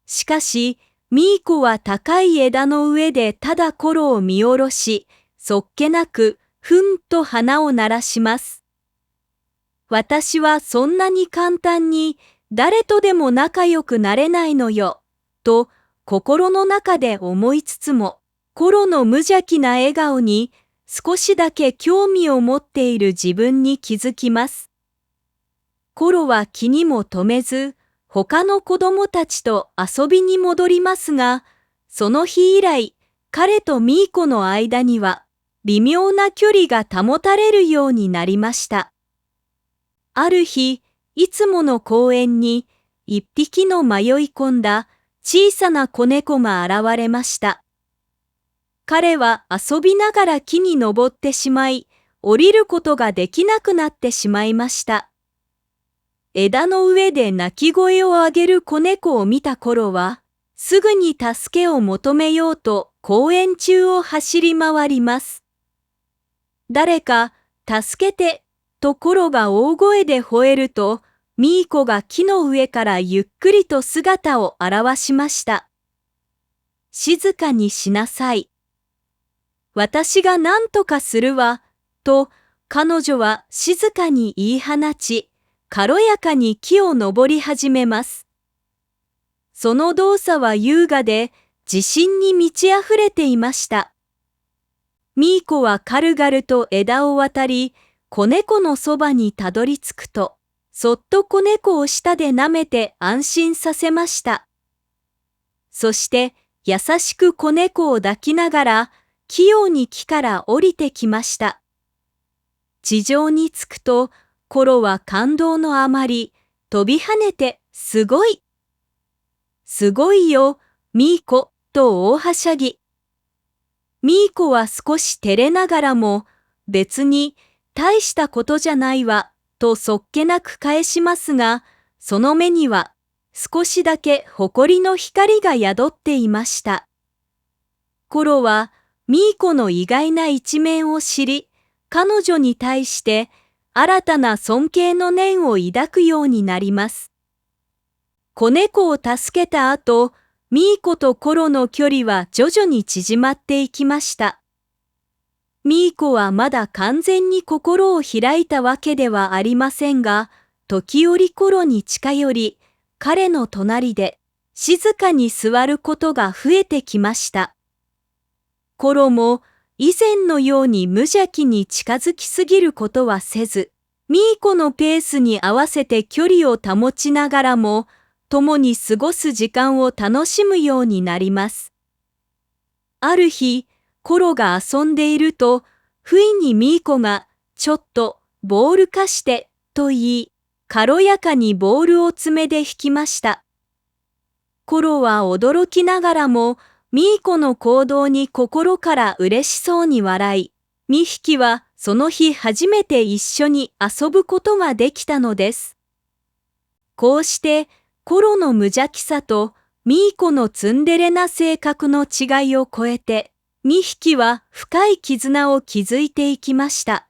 しかし、ミーコは高い枝の上でただコロを見下ろし、そっけなくふんと鼻を鳴らします。私はそんなに簡単に誰とでも仲良くなれないのよ、と心の中で思いつつも、コロの無邪気な笑顔に少しだけ興味を持っている自分に気づきます。コロは気にも留めず、他の子供たちと遊びに戻りますが、その日以来、彼とミーコの間には微妙な距離が保たれるようになりました。ある日、いつもの公園に一匹の迷い込んだ小さな子猫が現れました。彼は遊びながら木に登ってしまい、降りることができなくなってしまいました。枝の上で鳴き声を上げる子猫を見た頃は、すぐに助けを求めようと公園中を走り回ります。誰か助けてとコロが大声で吠えると、ミーコが木の上からゆっくりと姿を現しました。静かにしなさい。私が何とかするわ、と彼女は静かに言い放ち、軽やかに木を登り始めます。その動作は優雅で自信に満ち溢れていました。ミーコは軽々と枝を渡り、子猫のそばにたどり着くと、そっと子猫を舌で舐めて安心させました。そして優しく子猫を抱きながら、器用に木から降りてきました。地上に着くと、コロは感動のあまり、飛び跳ねて、すごい。すごいよ、ミーコ、と大はしゃぎ。ミーコは少し照れながらも、別に大したことじゃないわ、とそっけなく返しますが、その目には少しだけ誇りの光が宿っていました。コロはミーコの意外な一面を知り、彼女に対して新たな尊敬の念を抱くようになります。子猫を助けた後、ミーコとコロの距離は徐々に縮まっていきました。ミーコはまだ完全に心を開いたわけではありませんが、時折コロに近寄り、彼の隣で静かに座ることが増えてきました。コロも以前のように無邪気に近づきすぎることはせず、ミーコのペースに合わせて距離を保ちながらも、共に過ごす時間を楽しむようになります。ある日、コロが遊んでいると、不意にミーコが、ちょっとボール貸して、と言い、軽やかにボールを爪で引きました。コロは驚きながらも、ミーコの行動に心から嬉しそうに笑い、2匹はその日初めて一緒に遊ぶことができたのです。こうして、コロの無邪気さとミーコのツンデレな性格の違いを超えて、2匹は深い絆を築いていきました。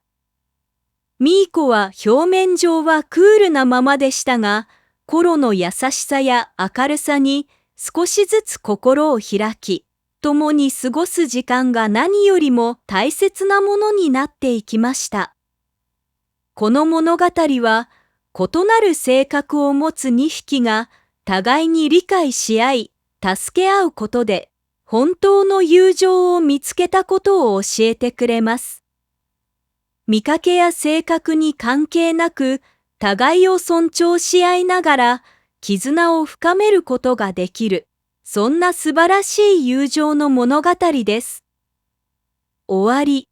ミーコは表面上はクールなままでしたが、コロの優しさや明るさに少しずつ心を開き、共に過ごす時間が何よりも大切なものになっていきました。この物語は、異なる性格を持つ2匹が互いに理解し合い、助け合うことで、本当の友情を見つけたことを教えてくれます。見かけや性格に関係なく、互いを尊重し合いながら、絆を深めることができる、そんな素晴らしい友情の物語です。終わり。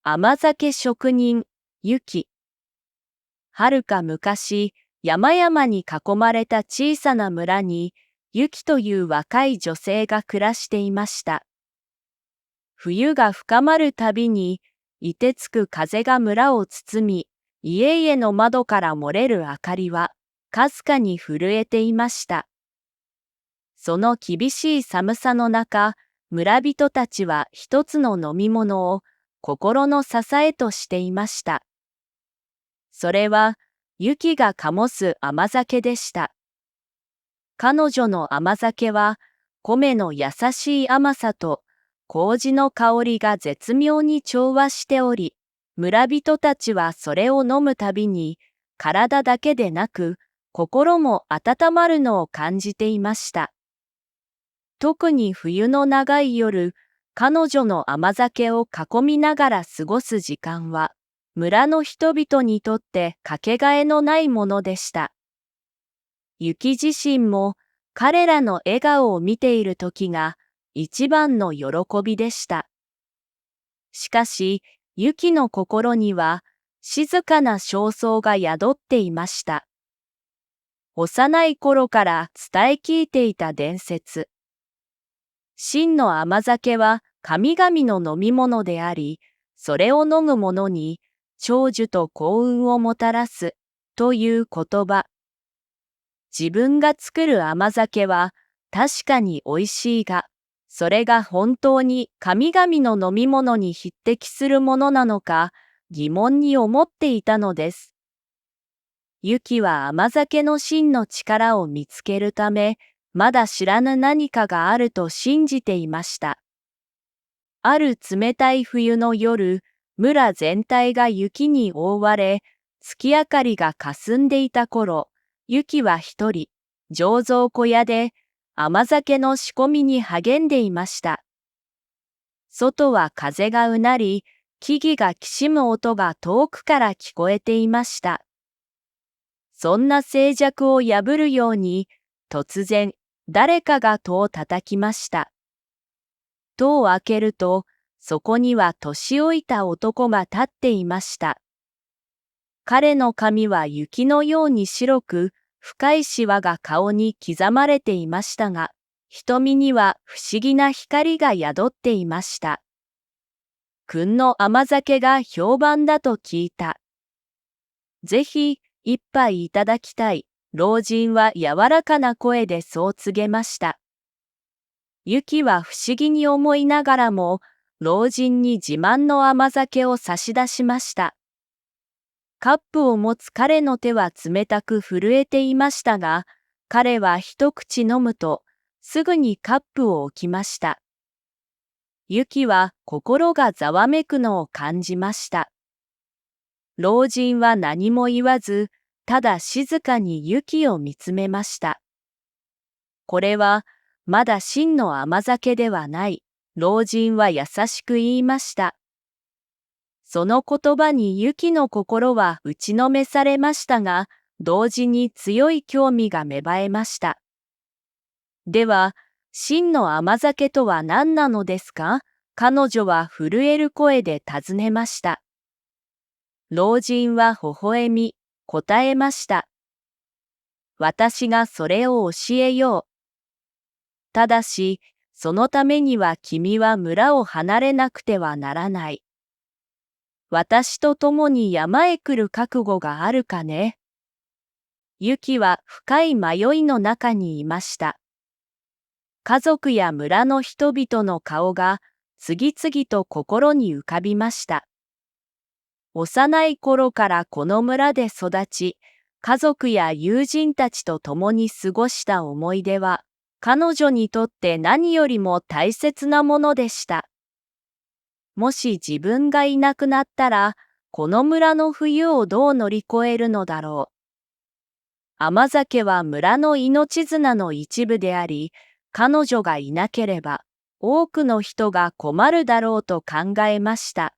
甘酒職人、ユキ。はるか昔、山々に囲まれた小さな村に、ユキという若い女性が暮らしていました。冬が深まるたびに、凍てつく風が村を包み、家々の窓から漏れる明かりは、かすかに震えていました。その厳しい寒さの中、村人たちは一つの飲み物を心の支えとしていました。それは、雪が醸す甘酒でした。彼女の甘酒は、米の優しい甘さと麹の香りが絶妙に調和しており、村人たちはそれを飲むたびに、体だけでなく、心も温まるのを感じていました。特に冬の長い夜、彼女の甘酒を囲みながら過ごす時間は、村の人々にとってかけがえのないものでした。雪自身も彼らの笑顔を見ている時が一番の喜びでした。しかし、雪の心には静かな焦燥が宿っていました。幼い頃から伝え聞いていた伝説。真の甘酒は神々の飲み物であり、それを飲む者に長寿と幸運をもたらすという言葉。自分が作る甘酒は確かに美味しいが、それが本当に神々の飲み物に匹敵するものなのか疑問に思っていたのです。ユキは甘酒の真の力を見つけるため、まだ知らぬ何かがあると信じていました。ある冷たい冬の夜、村全体が雪に覆われ、月明かりが霞んでいた頃、ユキは一人、醸造小屋で甘酒の仕込みに励んでいました。外は風がうなり、木々がきしむ音が遠くから聞こえていました。そんな静寂を破るように、突然、誰かが戸を叩きました。戸を開けると、そこには年老いた男が立っていました。彼の髪は雪のように白く、深いシワが顔に刻まれていましたが、瞳には不思議な光が宿っていました。君の甘酒が評判だと聞いた。ぜひ、一杯いただきたい。老人は柔らかな声でそう告げました。ユキは不思議に思いながらも、老人に自慢の甘酒を差し出しました。カップを持つ彼の手は冷たく震えていましたが、彼は一口飲むと、すぐにカップを置きました。ユキは心がざわめくのを感じました。老人は何も言わず、ただ静かにユキを見つめました。これは、まだ真の甘酒ではない、老人は優しく言いました。その言葉にユキの心は打ちのめされましたが、同時に強い興味が芽生えました。では、真の甘酒とは何なのですか？彼女は震える声で尋ねました。老人は微笑み、答えました。私がそれを教えよう。ただし、そのためには君は村を離れなくてはならない。私と共に山へ来る覚悟があるかね。ユキは深い迷いの中にいました。家族や村の人々の顔が次々と心に浮かびました。幼い頃からこの村で育ち、家族や友人たちと共に過ごした思い出は、彼女にとって何よりも大切なものでした。もし自分がいなくなったら、この村の冬をどう乗り越えるのだろう。甘酒は村の命綱の一部であり、彼女がいなければ、多くの人が困るだろうと考えました。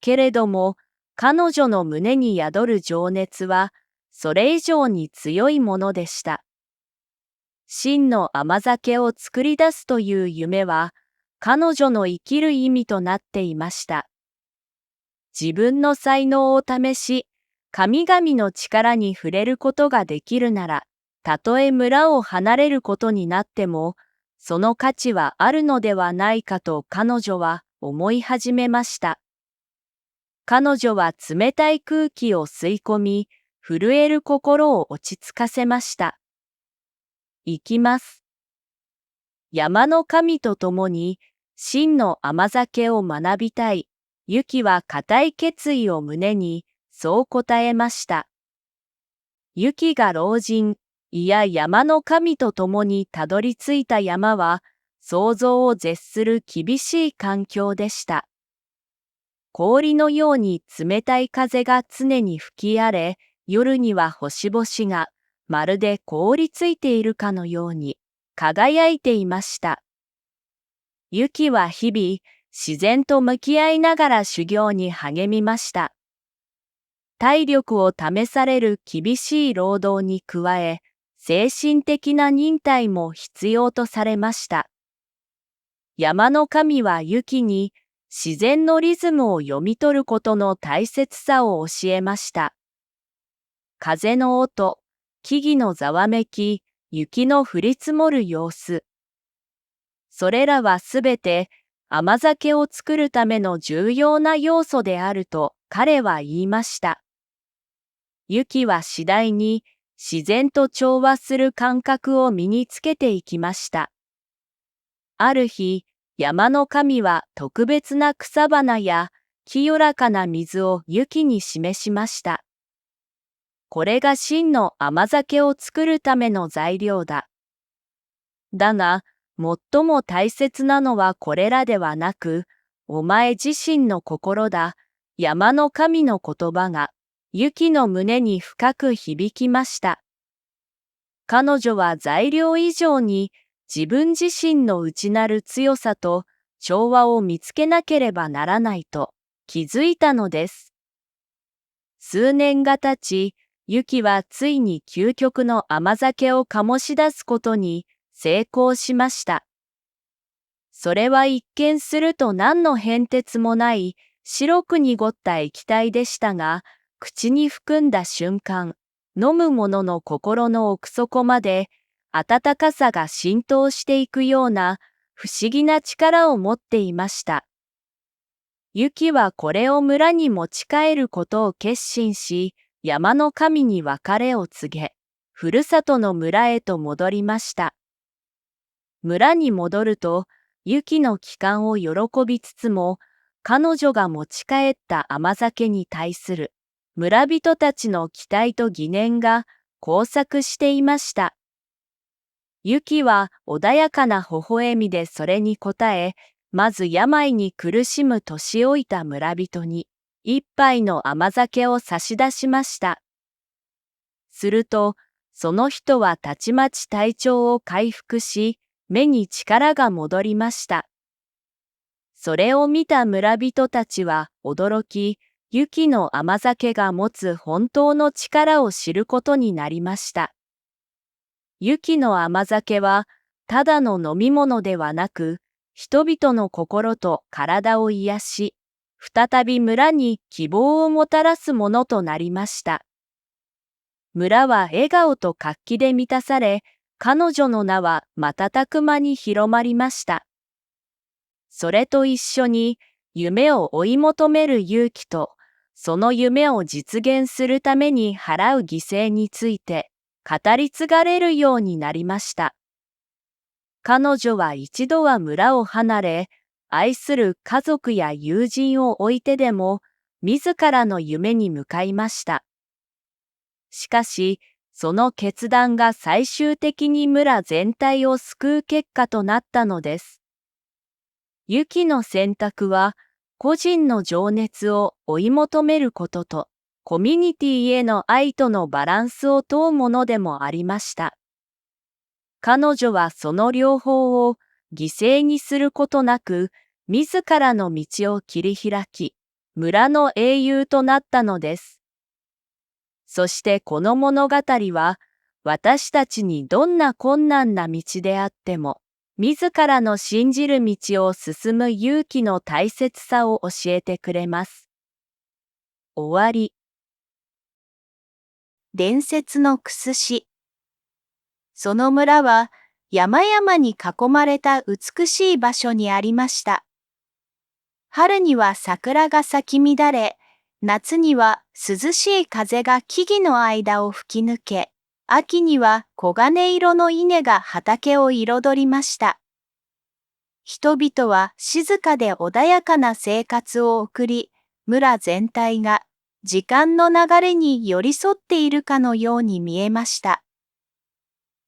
けれども、彼女の胸に宿る情熱は、それ以上に強いものでした。真の甘酒を作り出すという夢は、彼女の生きる意味となっていました。自分の才能を試し、神々の力に触れることができるなら、たとえ村を離れることになっても、その価値はあるのではないかと彼女は思い始めました。彼女は冷たい空気を吸い込み、震える心を落ち着かせました。行きます。山の神と共に真の甘酒を学びたい。ユキは固い決意を胸に、そう答えました。ユキが老人、いや山の神と共にたどり着いた山は、想像を絶する厳しい環境でした。氷のように冷たい風が常に吹き荒れ、夜には星々がまるで凍りついているかのように輝いていました。ユキは日々自然と向き合いながら修行に励みました。体力を試される厳しい労働に加え、精神的な忍耐も必要とされました。山の神はユキに自然のリズムを読み取ることの大切さを教えました。風の音、木々のざわめき、雪の降り積もる様子。それらはすべて甘酒を作るための重要な要素であると彼は言いました。ユキは次第に自然と調和する感覚を身につけていきました。ある日、山の神は特別な草花や清らかな水をユキに示しました。これが真の甘酒を作るための材料だ。だが、最も大切なのはこれらではなく、お前自身の心だ。山の神の言葉が、ユキの胸に深く響きました。彼女は材料以上に自分自身の内なる強さと調和を見つけなければならないと気づいたのです。数年が経ち、ユキはついに究極の甘酒を醸し出すことに成功しました。それは一見すると何の変哲もない白く濁った液体でしたが、口に含んだ瞬間、飲む者の心の奥底まで温かさが浸透していくような不思議な力を持っていました。ユキはこれを村に持ち帰ることを決心し、山の神に別れを告げ、ふるさとの村へと戻りました。村に戻ると、ユキの帰還を喜びつつも、彼女が持ち帰った甘酒に対する村人たちの期待と疑念が交錯していました。ユキは穏やかな微笑みでそれに応え、まず病に苦しむ年老いた村人に一杯の甘酒を差し出しました。すると、その人はたちまち体調を回復し、目に力が戻りました。それを見た村人たちは驚き、ユキの甘酒が持つ本当の力を知ることになりました。ユキの甘酒は、ただの飲み物ではなく、人々の心と体を癒し、再び村に希望をもたらすものとなりました。村は笑顔と活気で満たされ、彼女の名は瞬く間に広まりました。それと一緒に、夢を追い求める勇気と、その夢を実現するために払う犠牲について、語り継がれるようになりました。彼女は一度は村を離れ、愛する家族や友人を置いてでも、自らの夢に向かいました。しかし、その決断が最終的に村全体を救う結果となったのです。ユキの選択は、個人の情熱を追い求めることと、コミュニティへの愛とのバランスを問うものでもありました。彼女はその両方を犠牲にすることなく、自らの道を切り開き、村の英雄となったのです。そしてこの物語は、私たちにどんな困難な道であっても、自らの信じる道を進む勇気の大切さを教えてくれます。終わり。伝説のクスシ。その村は山々に囲まれた美しい場所にありました。春には桜が咲き乱れ、夏には涼しい風が木々の間を吹き抜け、秋には黄金色の稲が畑を彩りました。人々は静かで穏やかな生活を送り、村全体が時間の流れに寄り添っているかのように見えました。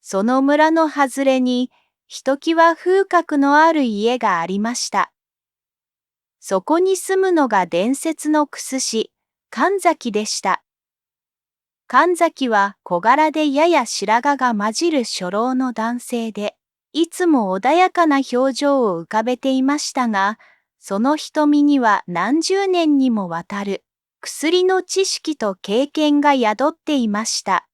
その村の外れに、ひときわ風格のある家がありました。そこに住むのが伝説のクスシ、神崎でした。神崎は小柄でやや白髪が混じる初老の男性で、いつも穏やかな表情を浮かべていましたが、その瞳には何十年にもわたる薬の知識と経験が宿っていました。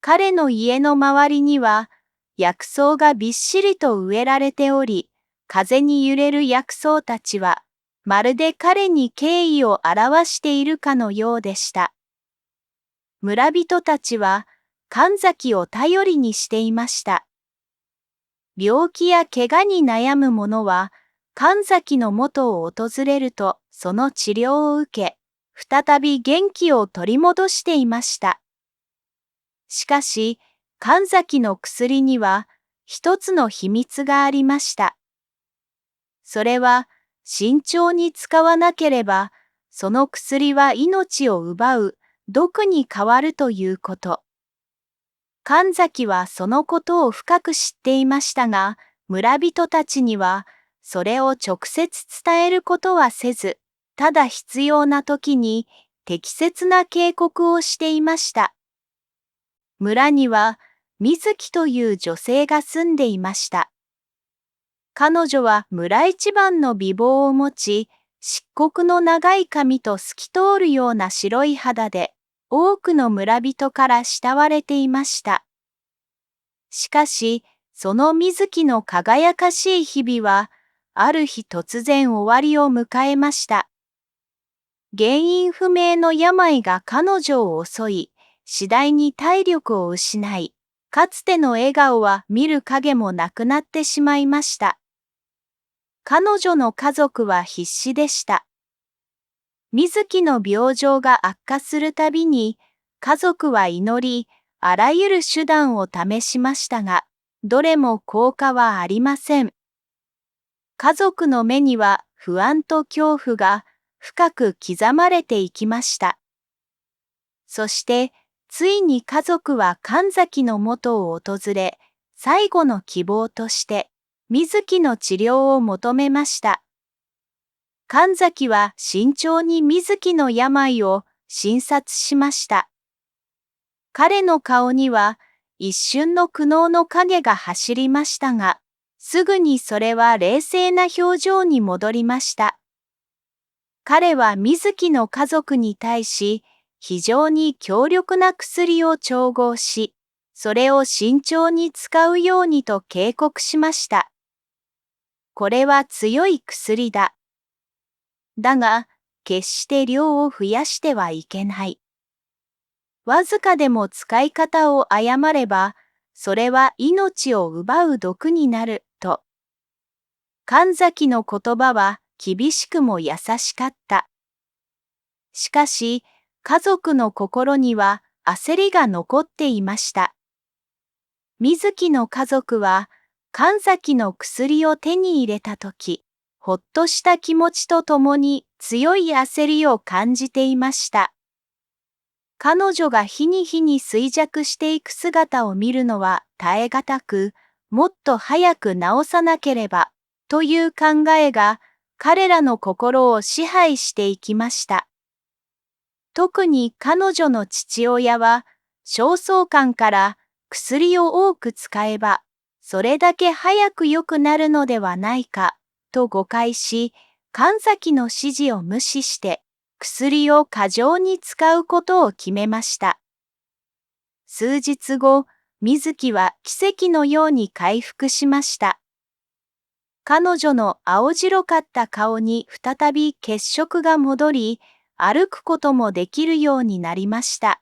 彼の家の周りには薬草がびっしりと植えられており、風に揺れる薬草たちは、まるで彼に敬意を表しているかのようでした。村人たちは神崎を頼りにしていました。病気や怪我に悩む者は、神崎の元を訪れるとその治療を受け、再び元気を取り戻していました。しかし、神崎の薬には一つの秘密がありました。それは、慎重に使わなければ、その薬は命を奪う毒に変わるということ。神崎はそのことを深く知っていましたが、村人たちには、それを直接伝えることはせず、ただ必要な時に適切な警告をしていました。村には、水木という女性が住んでいました。彼女は村一番の美貌を持ち、漆黒の長い髪と透き通るような白い肌で、多くの村人から慕われていました。しかし、その水木の輝かしい日々は、ある日突然終わりを迎えました。原因不明の病が彼女を襲い、次第に体力を失い、かつての笑顔は見る影もなくなってしまいました。彼女の家族は必死でした。水木の病状が悪化するたびに、家族は祈り、あらゆる手段を試しましたが、どれも効果はありません。家族の目には不安と恐怖が深く刻まれていきました。そして、ついに家族は神崎の元を訪れ、最後の希望として、水木の治療を求めました。神崎は慎重に水木の病を診察しました。彼の顔には一瞬の苦悩の影が走りましたが、すぐにそれは冷静な表情に戻りました。彼は水木の家族に対し、非常に強力な薬を調合し、それを慎重に使うようにと警告しました。これは強い薬だ。だが、決して量を増やしてはいけない。わずかでも使い方を誤れば、それは命を奪う毒になる、と。神崎の言葉は厳しくも優しかった。しかし、家族の心には焦りが残っていました。水木の家族は、神崎の薬を手に入れたとき、ほっとした気持ちとともに強い焦りを感じていました。彼女が日に日に衰弱していく姿を見るのは耐え難く、もっと早く治さなければ、という考えが彼らの心を支配していきました。特に彼女の父親は、焦燥感から薬を多く使えば、それだけ早く良くなるのではないか、と誤解し、神崎の指示を無視して、薬を過剰に使うことを決めました。数日後、水木は奇跡のように回復しました。彼女の青白かった顔に再び血色が戻り、歩くこともできるようになりました。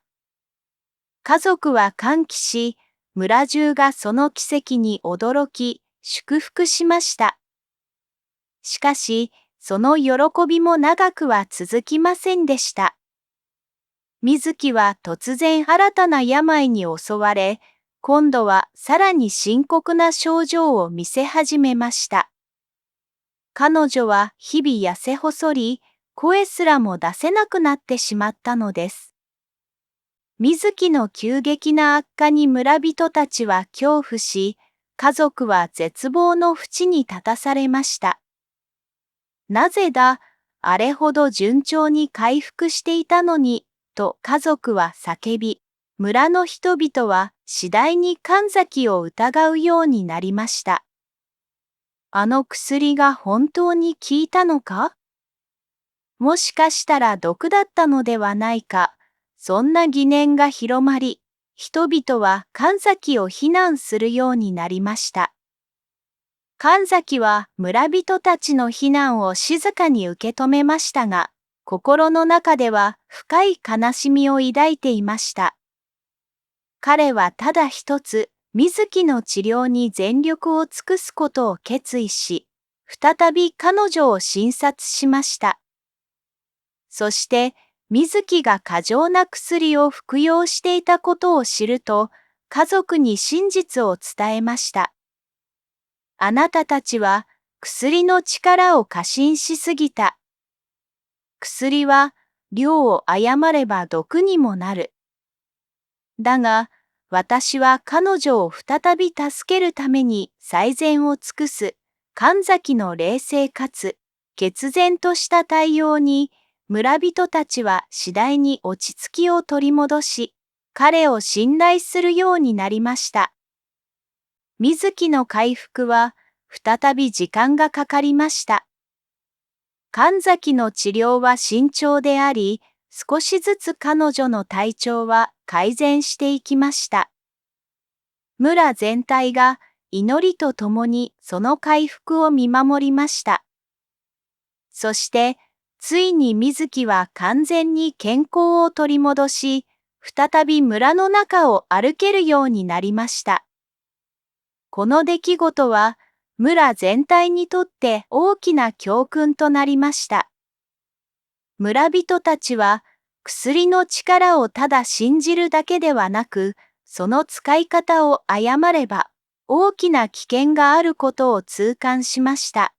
家族は歓喜し、村中がその奇跡に驚き、祝福しました。しかし、その喜びも長くは続きませんでした。水木は突然新たな病に襲われ、今度はさらに深刻な症状を見せ始めました。彼女は日々痩せ細り、声すらも出せなくなってしまったのです。水木の急激な悪化に村人たちは恐怖し、家族は絶望の淵に立たされました。なぜだ、あれほど順調に回復していたのに、と家族は叫び、村の人々は次第に神崎を疑うようになりました。あの薬が本当に効いたのか？もしかしたら毒だったのではないか、そんな疑念が広まり、人々は神崎を非難するようになりました。神崎は村人たちの非難を静かに受け止めましたが、心の中では深い悲しみを抱いていました。彼はただ一つ、水木の治療に全力を尽くすことを決意し、再び彼女を診察しました。そして、水木が過剰な薬を服用していたことを知ると、家族に真実を伝えました。あなたたちは薬の力を過信しすぎた。薬は量を誤れば毒にもなる。だが、私は彼女を再び助けるために最善を尽くす、神崎の冷静かつ決然とした対応に、村人たちは次第に落ち着きを取り戻し、彼を信頼するようになりました。水木の回復は再び時間がかかりました。神崎の治療は慎重であり、少しずつ彼女の体調は改善していきました。村全体が祈りとともにその回復を見守りました。そして、ついに水木は完全に健康を取り戻し、再び村の中を歩けるようになりました。この出来事は、村全体にとって大きな教訓となりました。村人たちは、薬の力をただ信じるだけではなく、その使い方を誤れば、大きな危険があることを痛感しました。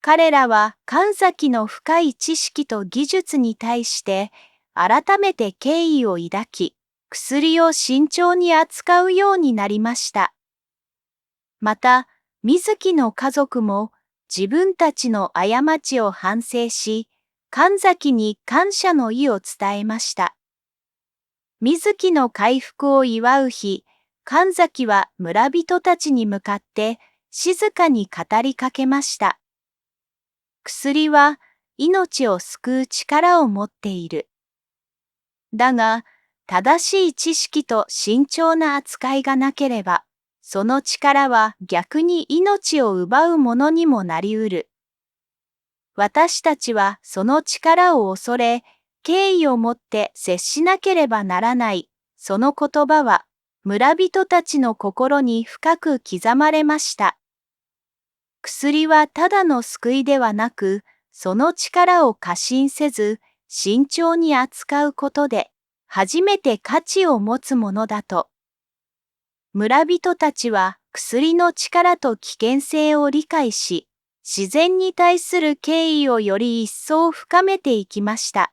彼らは神崎の深い知識と技術に対して、改めて敬意を抱き、薬を慎重に扱うようになりました。また、水木の家族も自分たちの過ちを反省し、神崎に感謝の意を伝えました。水木の回復を祝う日、神崎は村人たちに向かって静かに語りかけました。薬は命を救う力を持っている。だが、正しい知識と慎重な扱いがなければ、その力は逆に命を奪うものにもなりうる。私たちはその力を恐れ、敬意を持って接しなければならない。その言葉は、村人たちの心に深く刻まれました。薬はただの救いではなく、その力を過信せず、慎重に扱うことで、初めて価値を持つものだと。村人たちは薬の力と危険性を理解し、自然に対する敬意をより一層深めていきました。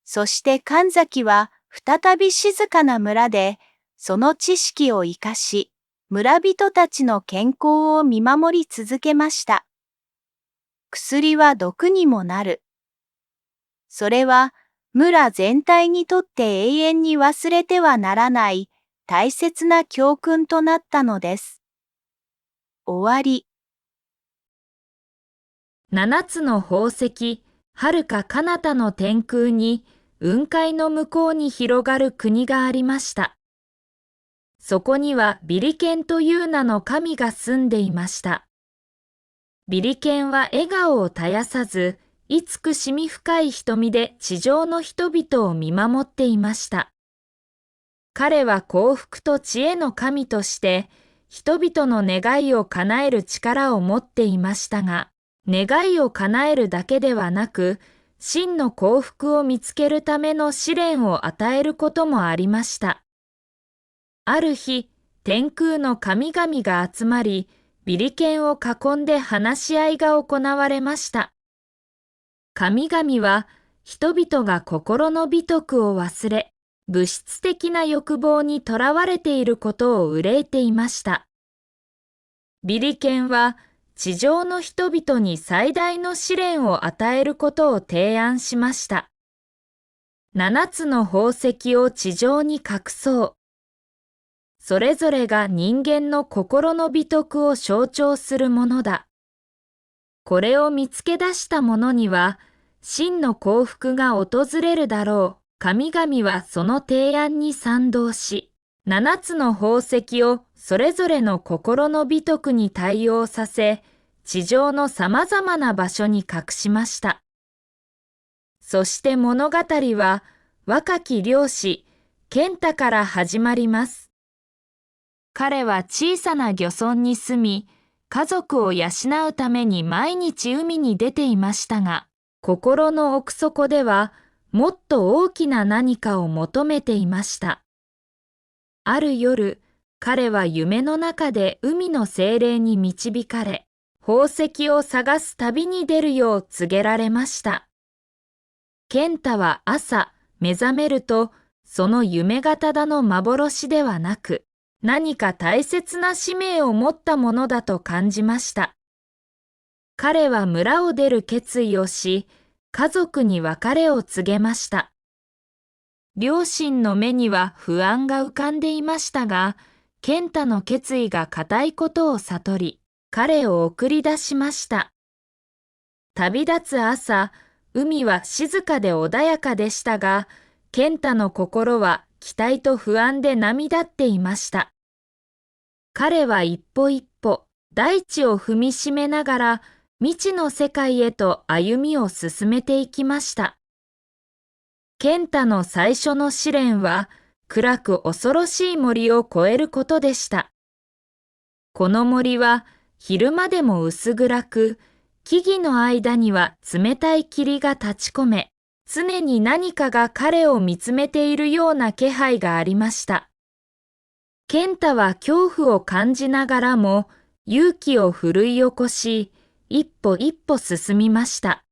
そして神崎は再び静かな村で、その知識を生かし、村人たちの健康を見守り続けました。薬は毒にもなる。それは村全体にとって永遠に忘れてはならない大切な教訓となったのです。終わり。7つの宝石、遥か彼方の天空に、雲海の向こうに広がる国がありました。そこにはビリケンという名の神が住んでいました。ビリケンは笑顔を絶やさず、慈しみ深い瞳で地上の人々を見守っていました。彼は幸福と知恵の神として、人々の願いを叶える力を持っていましたが、願いを叶えるだけではなく、真の幸福を見つけるための試練を与えることもありました。ある日、天空の神々が集まり、ビリケンを囲んで話し合いが行われました。神々は、人々が心の美徳を忘れ、物質的な欲望にとらわれていることを憂いていました。ビリケンは、地上の人々に最大の試練を与えることを提案しました。7つの宝石を地上に隠そう。それぞれが人間の心の美徳を象徴するものだ。これを見つけ出した者には、真の幸福が訪れるだろう。神々はその提案に賛同し、7つの宝石をそれぞれの心の美徳に対応させ、地上のさまざまな場所に隠しました。そして物語は、若き漁師、ケンタから始まります。彼は小さな漁村に住み、家族を養うために毎日海に出ていましたが、心の奥底ではもっと大きな何かを求めていました。ある夜、彼は夢の中で海の精霊に導かれ、宝石を探す旅に出るよう告げられました。ケンタは朝目覚めると、その夢型の幻ではなく、何か大切な使命を持ったものだと感じました。彼は村を出る決意をし、家族に別れを告げました。両親の目には不安が浮かんでいましたが、ケンタの決意が固いことを悟り、彼を送り出しました。旅立つ朝、海は静かで穏やかでしたが、ケンタの心は期待と不安で波立っていました。彼は一歩一歩、大地を踏みしめながら、未知の世界へと歩みを進めていきました。ケンタの最初の試練は、暗く恐ろしい森を越えることでした。この森は、昼間でも薄暗く、木々の間には冷たい霧が立ち込め、常に何かが彼を見つめているような気配がありました。ケンタは恐怖を感じながらも、勇気を奮い起こし、一歩一歩進みました。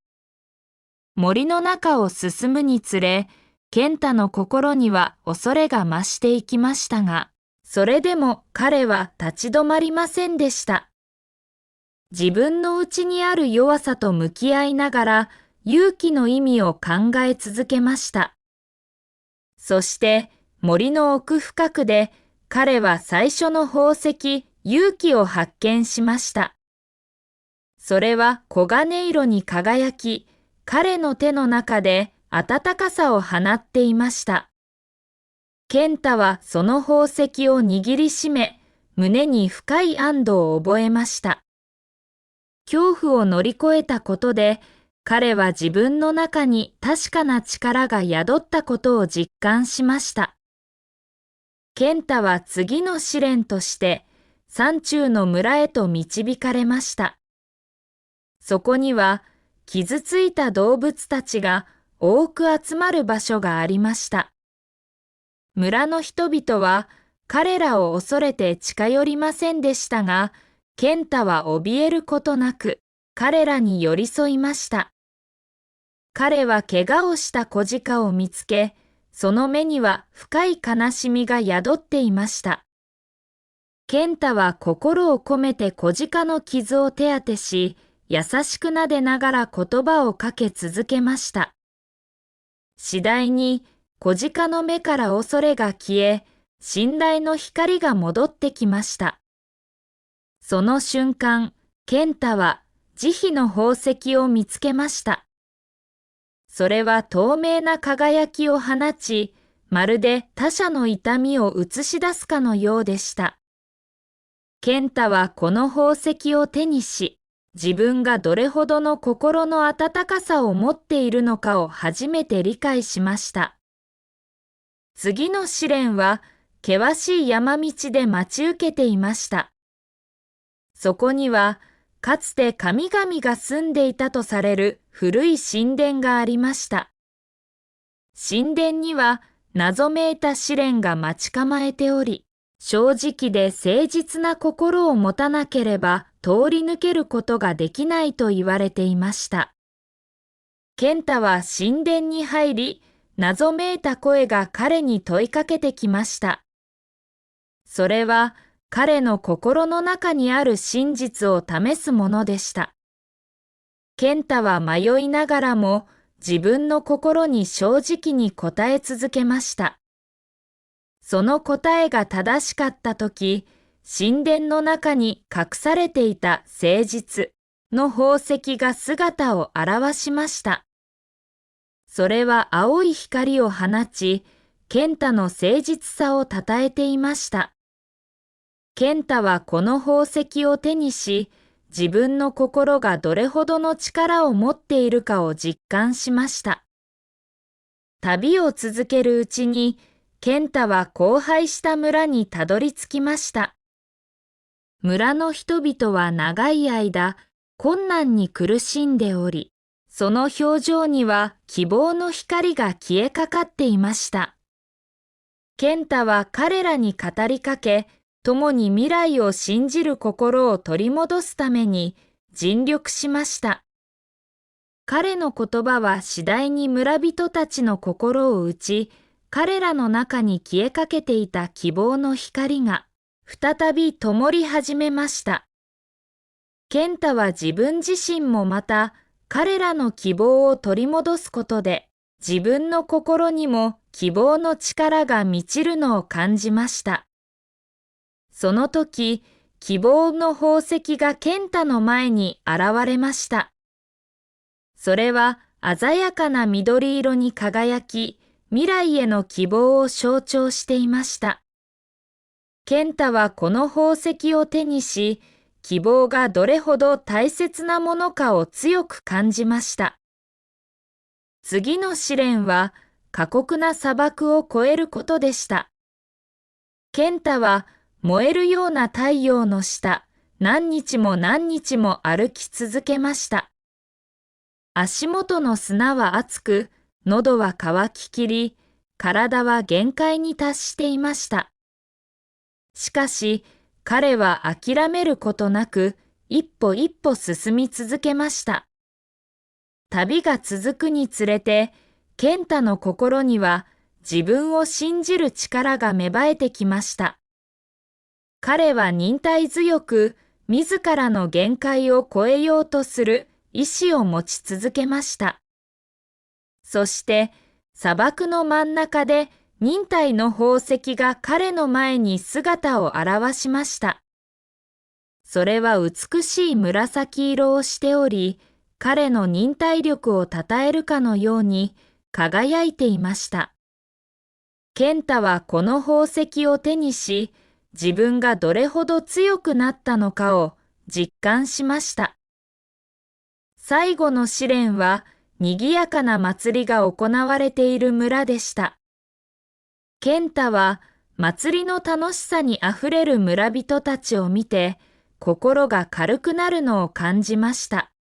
森の中を進むにつれ、ケンタの心には恐れが増していきましたが、それでも彼は立ち止まりませんでした。自分の内にある弱さと向き合いながら、勇気の意味を考え続けました。そして森の奥深くで、彼は最初の宝石、勇気を発見しました。それは黄金色に輝き、彼の手の中で暖かさを放っていました。ケンタはその宝石を握りしめ、胸に深い安堵を覚えました。恐怖を乗り越えたことで、彼は自分の中に確かな力が宿ったことを実感しました。ケンタは次の試練として、山中の村へと導かれました。そこには、傷ついた動物たちが多く集まる場所がありました。村の人々は彼らを恐れて近寄りませんでしたが、ケンタは怯えることなく彼らに寄り添いました。彼は怪我をした子鹿を見つけ、その目には深い悲しみが宿っていました。ケンタは心を込めて子鹿の傷を手当てし、優しくなでながら言葉をかけ続けました。次第に子鹿の目から恐れが消え、信頼の光が戻ってきました。その瞬間、ケンタは慈悲の宝石を見つけました。それは透明な輝きを放ち、まるで他者の痛みを映し出すかのようでした。ケンタはこの宝石を手にし、自分がどれほどの心の温かさを持っているのかを初めて理解しました。次の試練は険しい山道で待ち受けていました。そこにはかつて神々が住んでいたとされる古い神殿がありました。神殿には謎めいた試練が待ち構えており、正直で誠実な心を持たなければ通り抜けることができないと言われていました。健太は神殿に入り、謎めいた声が彼に問いかけてきました。それは彼の心の中にある真実を試すものでした。健太は迷いながらも自分の心に正直に答え続けました。その答えが正しかったとき、神殿の中に隠されていた誠実の宝石が姿を現しました。それは青い光を放ち、健太の誠実さをたたえていました。健太はこの宝石を手にし、自分の心がどれほどの力を持っているかを実感しました。旅を続けるうちに、健太は荒廃した村にたどり着きました。村の人々は長い間、困難に苦しんでおり、その表情には希望の光が消えかかっていました。健太は彼らに語りかけ、共に未来を信じる心を取り戻すために尽力しました。彼の言葉は次第に村人たちの心を打ち、彼らの中に消えかけていた希望の光が再び灯り始めました。健太は自分自身もまた彼らの希望を取り戻すことで自分の心にも希望の力が満ちるのを感じました。その時、希望の宝石が健太の前に現れました。それは鮮やかな緑色に輝き、未来への希望を象徴していました。健太はこの宝石を手にし、希望がどれほど大切なものかを強く感じました。次の試練は過酷な砂漠を越えることでした。健太は燃えるような太陽の下、何日も何日も歩き続けました。足元の砂は熱く、喉は渇ききり、体は限界に達していました。しかし、彼は諦めることなく、一歩一歩進み続けました。旅が続くにつれて、健太の心には自分を信じる力が芽生えてきました。彼は忍耐強く、自らの限界を超えようとする意志を持ち続けました。そして砂漠の真ん中で忍耐の宝石が彼の前に姿を現しました。それは美しい紫色をしており、彼の忍耐力をたたえるかのように輝いていました。健太はこの宝石を手にし、自分がどれほど強くなったのかを実感しました。最後の試練は、賑やかな祭りが行われている村でした。健太は祭りの楽しさにあふれる村人たちを見て、心が軽くなるのを感じました。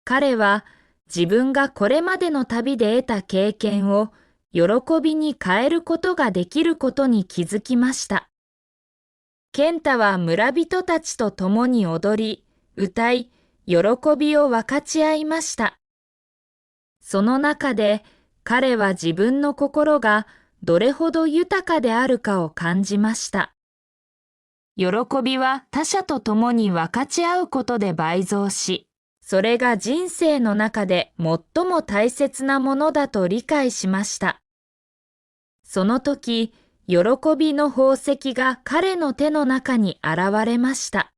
彼は自分がこれまでの旅で得た経験を喜びに変えることができることに気づきました。健太は村人たちと共に踊り、歌い、喜びを分かち合いました。その中で彼は自分の心がどれほど豊かであるかを感じました。喜びは他者と共に分かち合うことで倍増し、それが人生の中で最も大切なものだと理解しました。その時、喜びの宝石が彼の手の中に現れました。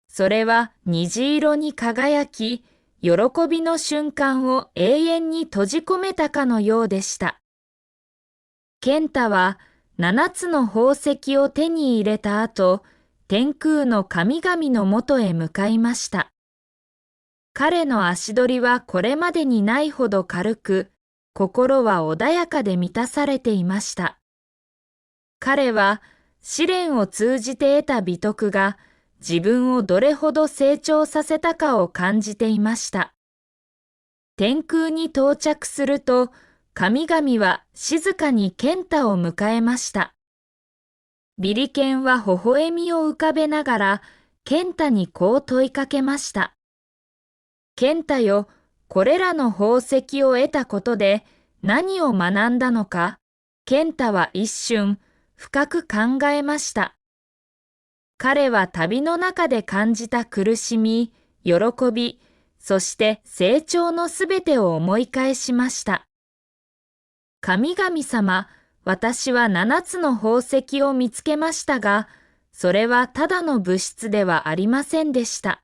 それは虹色に輝き、喜びの瞬間を永遠に閉じ込めたかのようでした。健太は7つの宝石を手に入れた後、天空の神々のもとへ向かいました。彼の足取りはこれまでにないほど軽く、心は穏やかで満たされていました。彼は試練を通じて得た美徳が自分をどれほど成長させたかを感じていました。天空に到着すると、神々は静かにケンタを迎えました。ビリケンは微笑みを浮かべながら、ケンタにこう問いかけました。ケンタよ、これらの宝石を得たことで何を学んだのか。ケンタは一瞬、深く考えました。彼は旅の中で感じた苦しみ、喜び、そして成長のすべてを思い返しました。神々様、私は7つの宝石を見つけましたが、それはただの物質ではありませんでした。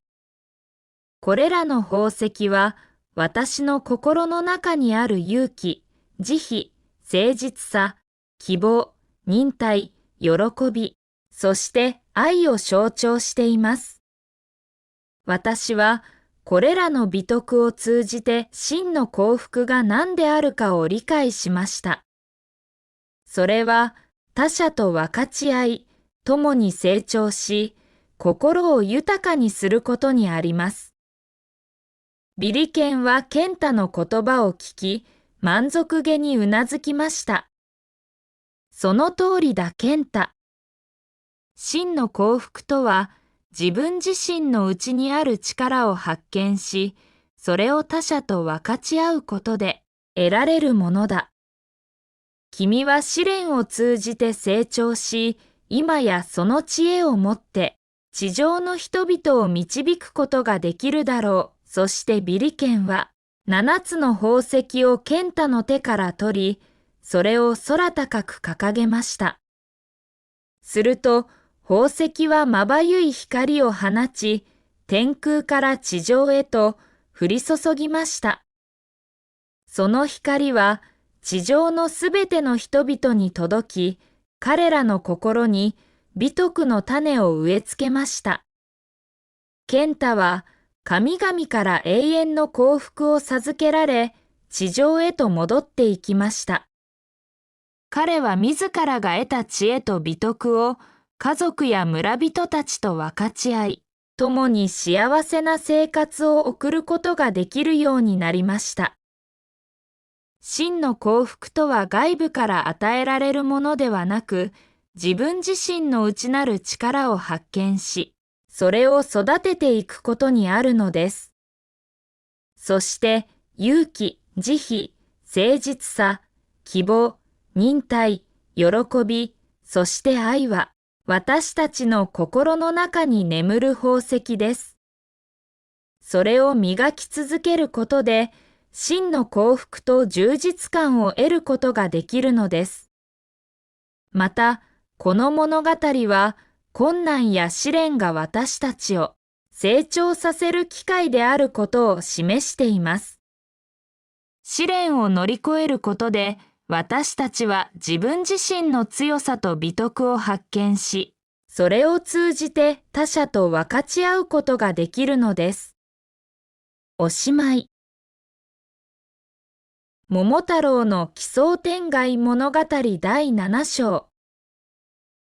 これらの宝石は、私の心の中にある勇気、慈悲、誠実さ、希望、忍耐、喜び、そして愛を象徴しています。私は、これらの美徳を通じて真の幸福が何であるかを理解しました。それは他者と分かち合い、共に成長し、心を豊かにすることにあります。ビリケンはケンタの言葉を聞き、満足げにうなずきました。その通りだ、ケンタ。真の幸福とは、自分自身の内にある力を発見し、それを他者と分かち合うことで得られるものだ。君は試練を通じて成長し、今やその知恵をもって、地上の人々を導くことができるだろう。そしてビリケンは、7つの宝石をケンタの手から取り、それを空高く掲げました。すると、宝石はまばゆい光を放ち、天空から地上へと降り注ぎました。その光は地上のすべての人々に届き、彼らの心に美徳の種を植え付けました。ケンタは神々から永遠の幸福を授けられ、地上へと戻っていきました。彼は自らが得た知恵と美徳を家族や村人たちと分かち合い、共に幸せな生活を送ることができるようになりました。真の幸福とは外部から与えられるものではなく、自分自身の内なる力を発見し、それを育てていくことにあるのです。そして、勇気、慈悲、誠実さ、希望、忍耐、喜び、そして愛は、私たちの心の中に眠る宝石です。それを磨き続けることで、真の幸福と充実感を得ることができるのです。また、この物語は、困難や試練が私たちを成長させる機会であることを示しています。試練を乗り越えることで、私たちは自分自身の強さと美徳を発見し、それを通じて他者と分かち合うことができるのです。おしまい。桃太郎の奇想天外物語第7章。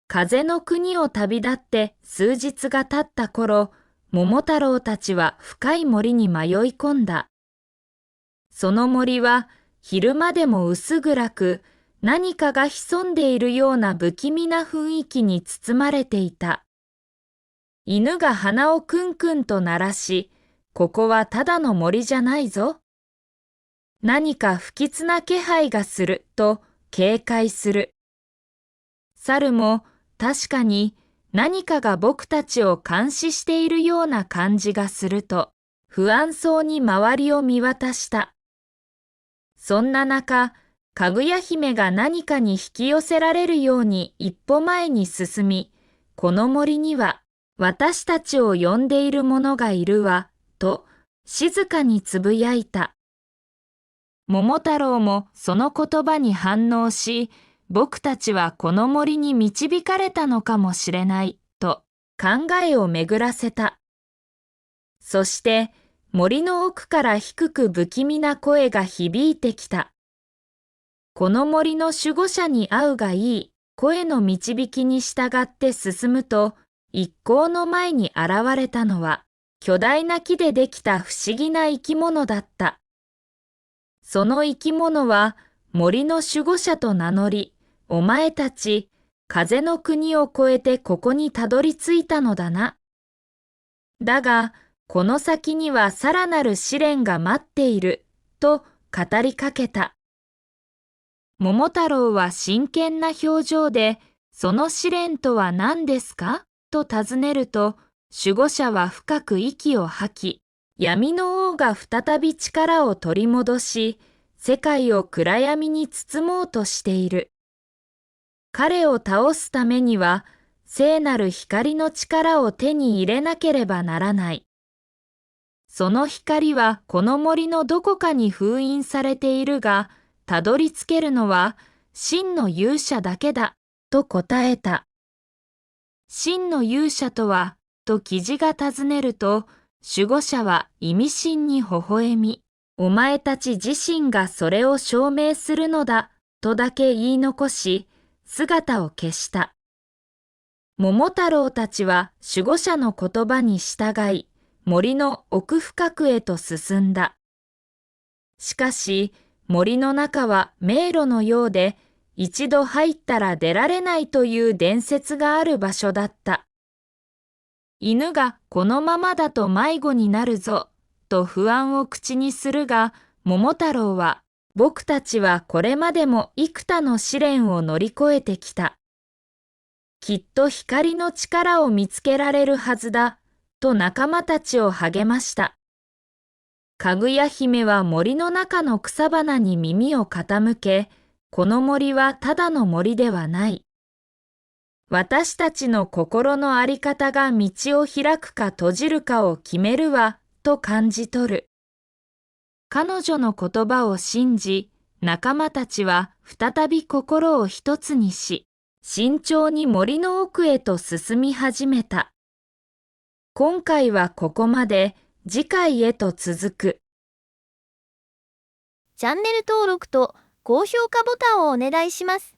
風の国を旅立って数日が経った頃、桃太郎たちは深い森に迷い込んだ。その森は昼間でも薄暗く、何かが潜んでいるような不気味な雰囲気に包まれていた。犬が鼻をクンクンと鳴らし、ここはただの森じゃないぞ。何か不吉な気配がすると警戒する。猿も確かに何かが僕たちを監視しているような感じがすると不安そうに周りを見渡した。そんな中、かぐや姫が何かに引き寄せられるように一歩前に進み、この森には私たちを呼んでいる者がいるわ、と静かにつぶやいた。桃太郎もその言葉に反応し、僕たちはこの森に導かれたのかもしれない、と考えを巡らせた。そして森の奥から低く不気味な声が響いてきた。この森の守護者に会うがいい、声の導きに従って進むと、一行の前に現れたのは、巨大な木でできた不思議な生き物だった。その生き物は森の守護者と名乗り、お前たち、風の国を越えてここにたどり着いたのだな。だが、この先にはさらなる試練が待っている、と語りかけた。桃太郎は真剣な表情で、その試練とは何ですかと尋ねると、守護者は深く息を吐き、闇の王が再び力を取り戻し、世界を暗闇に包もうとしている。彼を倒すためには、聖なる光の力を手に入れなければならない。その光はこの森のどこかに封印されているが、たどり着けるのは真の勇者だけだ、と答えた。真の勇者とは、と雉が尋ねると、守護者は意味深に微笑み、お前たち自身がそれを証明するのだ、とだけ言い残し、姿を消した。桃太郎たちは守護者の言葉に従い、森の奥深くへと進んだ。しかし、森の中は迷路のようで、一度入ったら出られないという伝説がある場所だった。犬がこのままだと迷子になるぞ、と不安を口にするが、桃太郎は、僕たちはこれまでも幾多の試練を乗り越えてきた。きっと光の力を見つけられるはずだ、と仲間たちを励ました。かぐや姫は森の中の草花に耳を傾け、この森はただの森ではない。私たちの心のあり方が道を開くか閉じるかを決めるわ、と感じ取る。彼女の言葉を信じ、仲間たちは再び心を一つにし、慎重に森の奥へと進み始めた。今回はここまで、次回へと続く。チャンネル登録と高評価ボタンをお願いします。